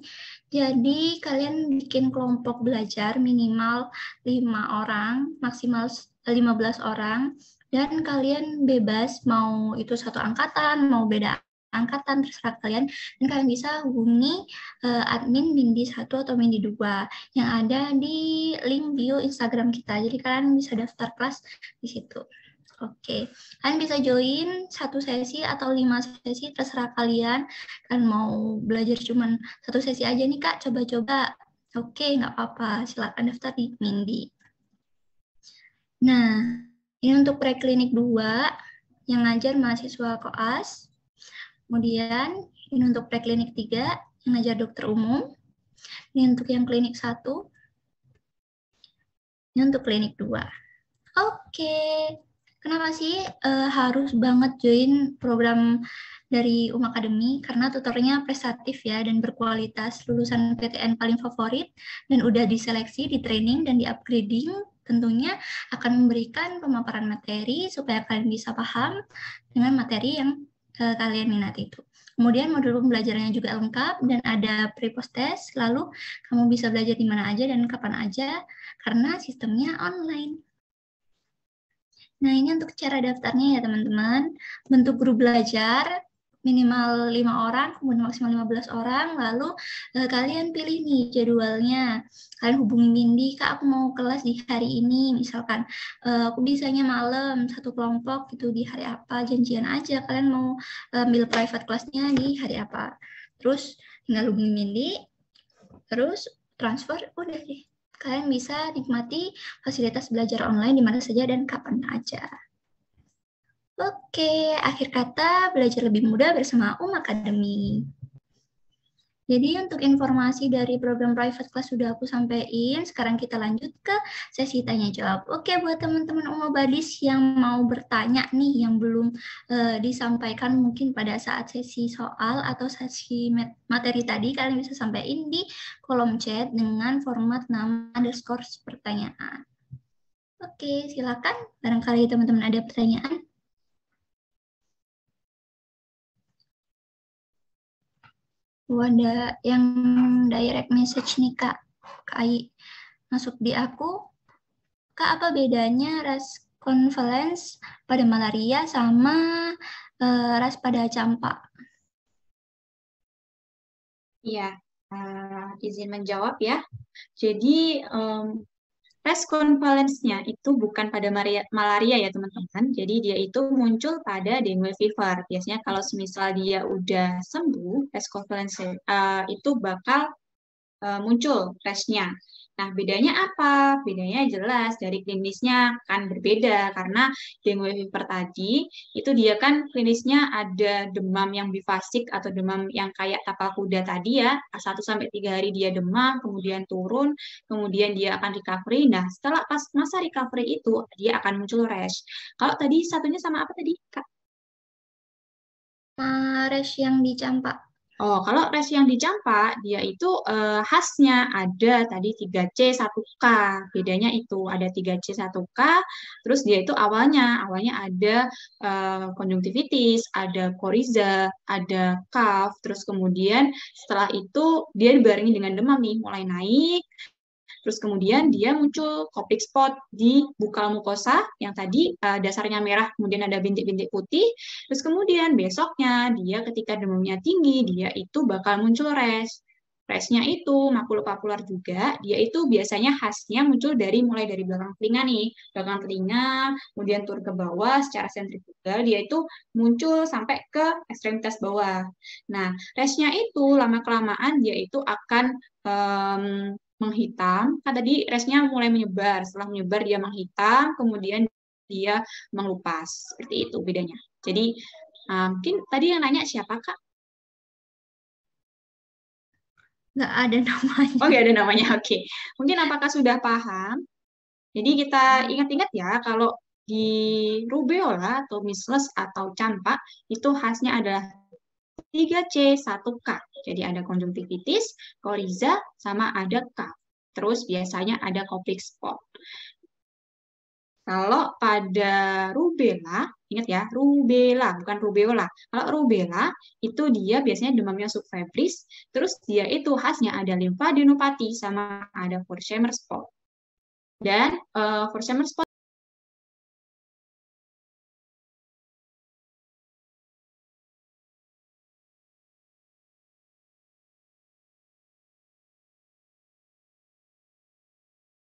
Jadi kalian bikin kelompok belajar minimal 5 orang, maksimal 15 orang, dan kalian bebas mau itu satu angkatan, mau beda angkatan, terserah kalian. Dan kalian bisa hubungi admin Mindi 1 atau Mindi 2 yang ada di link bio Instagram kita. Jadi kalian bisa daftar kelas di situ. Oke, kalian bisa join 1 sesi atau 5 sesi, terserah kalian. Kan mau belajar cuman 1 sesi aja nih Kak, coba-coba. Oke, nggak apa-apa, silakan daftar di Mindi. Nah, ini untuk preklinik 2 yang ngajar mahasiswa koas. Kemudian ini untuk preklinik 3 yang ngajar dokter umum. Ini untuk yang klinik 1. Ini untuk klinik 2. Oke. Kenapa sih harus banget join program dari Academy? Karena tutornya prestatif ya dan berkualitas, lulusan PTN paling favorit, dan udah diseleksi, di training, dan di upgrading. Tentunya akan memberikan pemaparan materi supaya kalian bisa paham dengan materi yang kalian minati itu. Kemudian modul pembelajarannya juga lengkap dan ada pre-post test, lalu kamu bisa belajar di mana aja dan kapan aja karena sistemnya online. Nah, ini untuk cara daftarnya ya teman-teman. Bentuk grup belajar minimal 5 orang, kemudian maksimal 15 orang, lalu kalian pilih nih jadwalnya. Kalian hubungi Mindi, Kak aku mau kelas di hari ini, misalkan aku bisanya malam, satu kelompok gitu di hari apa, janjian aja kalian mau ambil private class-nya di hari apa. Terus tinggal hubungi Mindi, terus transfer, udah deh. Kalian bisa nikmati fasilitas belajar online di mana saja dan kapan aja. Oke, akhir kata belajar lebih mudah bersama Academy. Jadi untuk informasi dari program private class sudah aku sampaikan. Sekarang kita lanjut ke sesi tanya jawab. Oke, buat teman-teman Badis yang mau bertanya nih, yang belum disampaikan mungkin pada saat sesi soal atau sesi materi tadi, kalian bisa sampaikan di kolom chat dengan format nama underscore pertanyaan. Oke, silakan. Barangkali teman-teman ada pertanyaan. Ada yang direct message nih Kak Ai masuk di aku. Kak, apa bedanya ras convalescence pada malaria sama ras pada campak? Iya, izin menjawab ya. Jadi ras convalescence-nya itu bukan pada malaria ya teman-teman. Jadi dia itu muncul pada dengue fever. Biasanya kalau semisal dia udah sembuh, ras convalescence itu bakal muncul rasnya. Nah, bedanya apa? Bedanya jelas dari klinisnya kan berbeda karena dengue fever tadi itu dia kan klinisnya ada demam yang bifasik atau demam yang kayak tapal kuda tadi ya, 1-3 hari dia demam, kemudian turun, kemudian dia akan recovery. Nah, setelah pas masa recovery itu dia akan muncul rash. Kalau tadi satunya sama apa tadi, Kak? Rash yang di campak. Oh, kalau rash yang di campak, dia itu khasnya ada tadi 3C 1K. Bedanya itu ada 3C 1K, terus dia itu awalnya ada konjungtivitis, ada koriza, ada cough, terus kemudian setelah itu dia dibarengi dengan demam nih, mulai naik. Terus kemudian dia muncul Koplik spot di bukal mukosa yang tadi dasarnya merah, kemudian ada bintik-bintik putih. Terus kemudian besoknya dia ketika demamnya tinggi, dia itu bakal muncul rash. Rashnya itu makulopapular juga, dia itu biasanya khasnya muncul mulai dari belakang telinga nih, belakang telinga, kemudian turun ke bawah secara sentrifugal, dia itu muncul sampai ke ekstremitas bawah. Nah, rashnya itu lama-kelamaan dia itu akan menghitam, kan tadi rashnya mulai menyebar, setelah menyebar dia menghitam, kemudian dia mengelupas, seperti itu bedanya. Jadi mungkin tadi yang nanya siapa, Kak? Nggak ada namanya. Oh, nggak ada namanya, oke. Mungkin apakah sudah paham? Jadi kita ingat-ingat ya, kalau di rubeola atau measles atau campak, itu khasnya adalah 3C 1K. Jadi ada konjungtivitis, koriza, sama ada cough. Terus biasanya ada Koplik spot. Kalau pada rubella, ingat ya, rubella, bukan rubeola. Kalau rubella, itu dia biasanya demamnya subfebris, terus dia itu khasnya ada limfadenopati sama ada Forshamer spot. Dan Forshamer spot